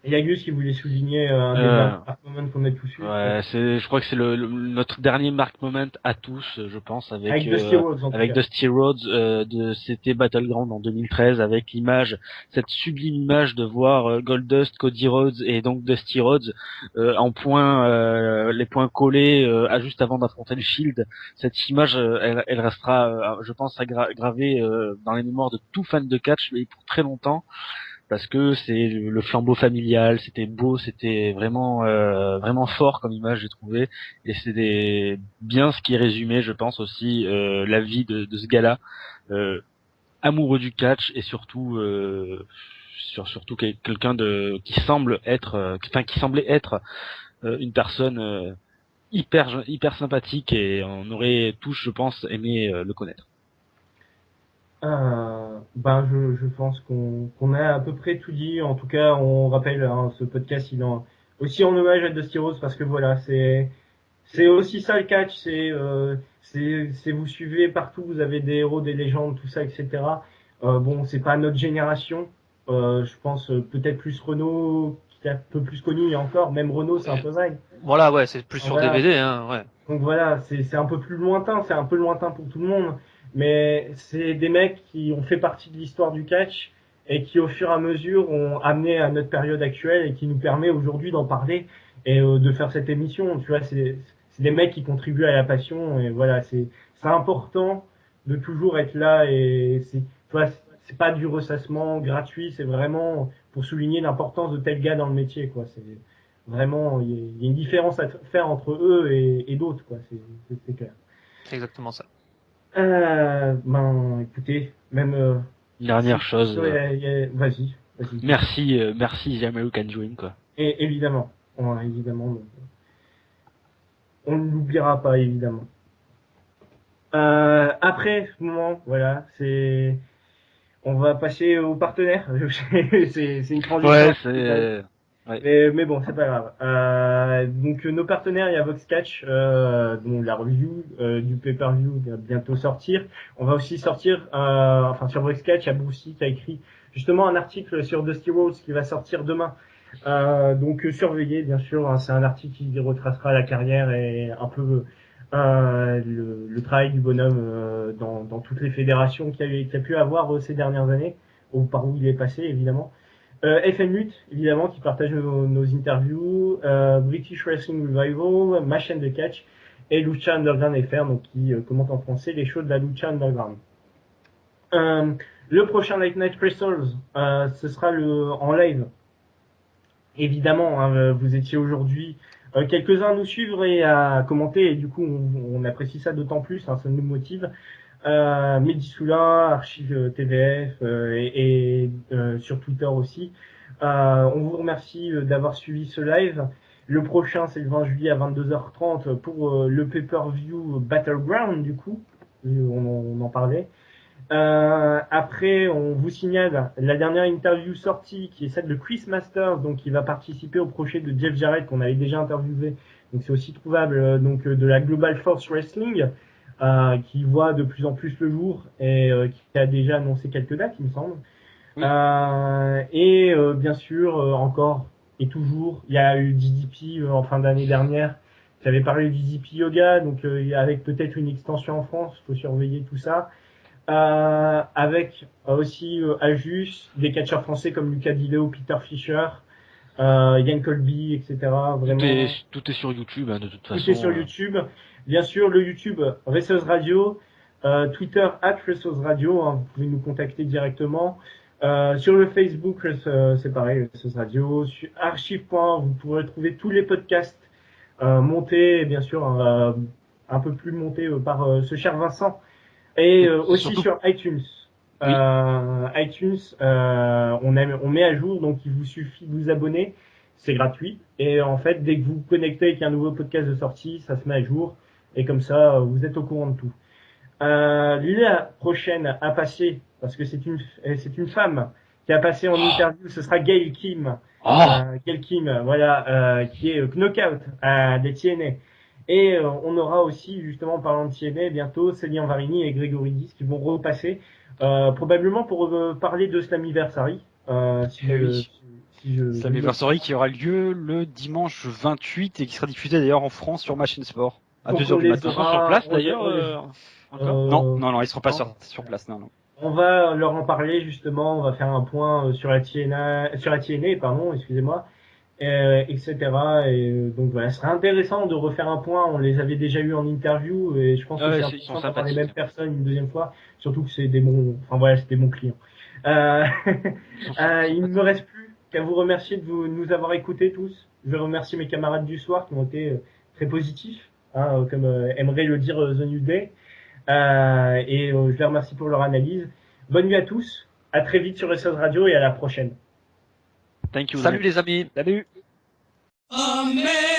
Il y a Gus qui voulait souligner un des moment qu'on a tous eu. Ouais, je crois que c'est notre dernier mark moment à tous, je pense, avec Dusty Rhodes, en tout avec cas. Dusty Rhodes c'était Battleground en 2013, avec l'image, cette sublime image de voir Goldust, Cody Rhodes et donc Dusty Rhodes en points, les points collés juste avant d'affronter le Shield. Cette image, elle restera, je pense, gravée dans les mémoires de tout fan de catch, mais pour très longtemps. Parce que c'est le flambeau familial, c'était beau, c'était vraiment fort comme image, j'ai trouvé, et bien ce qui résumait, je pense aussi, la vie de ce gars-là, amoureux du catch et surtout surtout quelqu'un qui semble être, qui semblait être une personne hyper sympathique, et on aurait tous, je pense, aimé le connaître. Je pense qu'on a à peu près tout dit. En tout cas, on rappelle, hein, ce podcast, il est aussi en hommage à Dusty Rhodes, parce que voilà, c'est aussi ça le catch. C'est vous suivez partout, vous avez des héros, des légendes, tout ça, etc. Bon, c'est pas notre génération. Je pense peut-être plus Renault, qui est un peu plus connu, et encore, même Renault, c'est un peu vague. Voilà, ouais, c'est plus sur Voilà. DVD, hein, ouais. Donc voilà, c'est un peu plus lointain, c'est un peu lointain pour tout le monde, mais c'est des mecs qui ont fait partie de l'histoire du catch et qui, au fur et à mesure, ont amené à notre période actuelle et qui nous permet aujourd'hui d'en parler et de faire cette émission. Tu vois, c'est des mecs qui contribuent à la passion, et voilà, c'est important de toujours être là, et tu vois, c'est pas du ressassement gratuit, c'est vraiment pour souligner l'importance de tel gars dans le métier, quoi. C'est vraiment, il y a une différence à faire entre eux et d'autres, quoi. C'est clair. C'est exactement ça. Écoutez, même. Une dernière chose. Vas-y. Merci The American Dream, quoi. Et évidemment, évidemment, on ne l'oubliera pas, évidemment. Après ce moment, voilà, on va passer aux partenaires. c'est une transition. Ouais, Mais bon, c'est pas grave. Donc nos partenaires, il y a VoxCatch, dont la review du pay-per-view va bientôt sortir. On va aussi sortir, sur VoxCatch, il y a Brucey qui a écrit justement un article sur Dusty Rhodes qui va sortir demain. Donc surveillez, bien sûr, hein, c'est un article qui retracera la carrière et un peu le travail du bonhomme dans toutes les fédérations qu'il a pu avoir ces dernières années, ou par où il est passé, évidemment. FM Lutte, évidemment, qui partage nos interviews, British Wrestling Revival, ma chaîne de catch, et Lucha Underground FR, donc qui commente en français les shows de la Lucha Underground. Le prochain Late Night Wrestlers, ce sera en live. Évidemment, hein, vous étiez aujourd'hui quelques-uns à nous suivre et à commenter, et du coup, on apprécie ça d'autant plus, hein, ça nous motive. Mehdi Soula, Archive TVF et sur Twitter aussi. On vous remercie d'avoir suivi ce live. Le prochain, c'est le 20 juillet à 22h30 pour le pay-per-view Battleground, du coup. On en parlait. Après, on vous signale la dernière interview sortie, qui est celle de Chris Masters, donc qui va participer au projet de Jeff Jarrett qu'on avait déjà interviewé. Donc c'est aussi trouvable de la Global Force Wrestling, qui voit de plus en plus le jour et qui a déjà annoncé quelques dates, il me semble. Oui. Bien sûr, encore et toujours, il y a eu DDP en fin d'année dernière. J'avais parlé du DDP Yoga, donc avec peut-être une extension en France, il faut surveiller tout ça. Avec aussi Ajus, des catcheurs français comme Lucas Dileo, Peter Fischer, Yann Colby, etc. Vraiment. Tout est sur YouTube, hein, de toute façon. Tout est sur YouTube. Bien sûr, le YouTube Wrestlers Radio, Twitter @Wrestlers Radio, hein, vous pouvez nous contacter directement. Sur le Facebook, c'est pareil, Wrestlers Radio. Sur archive.org, vous pourrez trouver tous les podcasts montés, bien sûr, un peu plus montés par ce cher Vincent. Et aussi surtout sur iTunes. Oui. iTunes, on met à jour, donc il vous suffit de vous abonner, c'est gratuit. Et en fait, dès que vous vous connectez avec un nouveau podcast de sortie, ça se met à jour. Et comme ça, vous êtes au courant de tout. La prochaine à passer, parce que c'est une femme qui a passé en interview, ce sera Gail Kim. Gail Kim, voilà, qui est Knockout des TNA. Et on aura aussi, justement, en parlant de TNA, bientôt, Céline Varini et Grégory Dis qui vont repasser, probablement pour parler de Slammiversary, si Si je... Slammiversary qui aura lieu le dimanche 28 et qui sera diffusé d'ailleurs en France sur Ma Chaîne Sport à Donc 2h on du les matin. aura- Sur place on- d'ailleurs. Encore Non, ils seront pas Non. sur place, non. On va leur en parler justement. On va faire un point sur la TNA, pardon, excusez-moi, etc. Et donc voilà, ce serait intéressant de refaire un point. On les avait déjà eu en interview et je pense que Ouais, c'est ils sont important d'avoir les sympathiques. mêmes personnes une deuxième fois, surtout que c'est des bons, enfin voilà, c'est des bons clients. Il ne me reste plus qu'à vous remercier de nous avoir écoutés tous. Je vais remercier mes camarades du soir qui ont été très positifs, hein, comme aimerait le dire The New Day. Je les remercie pour leur analyse. Bonne nuit à tous. À très vite sur SOS Radio et à la prochaine. Thank you. Salut les amis. Salut. Amen.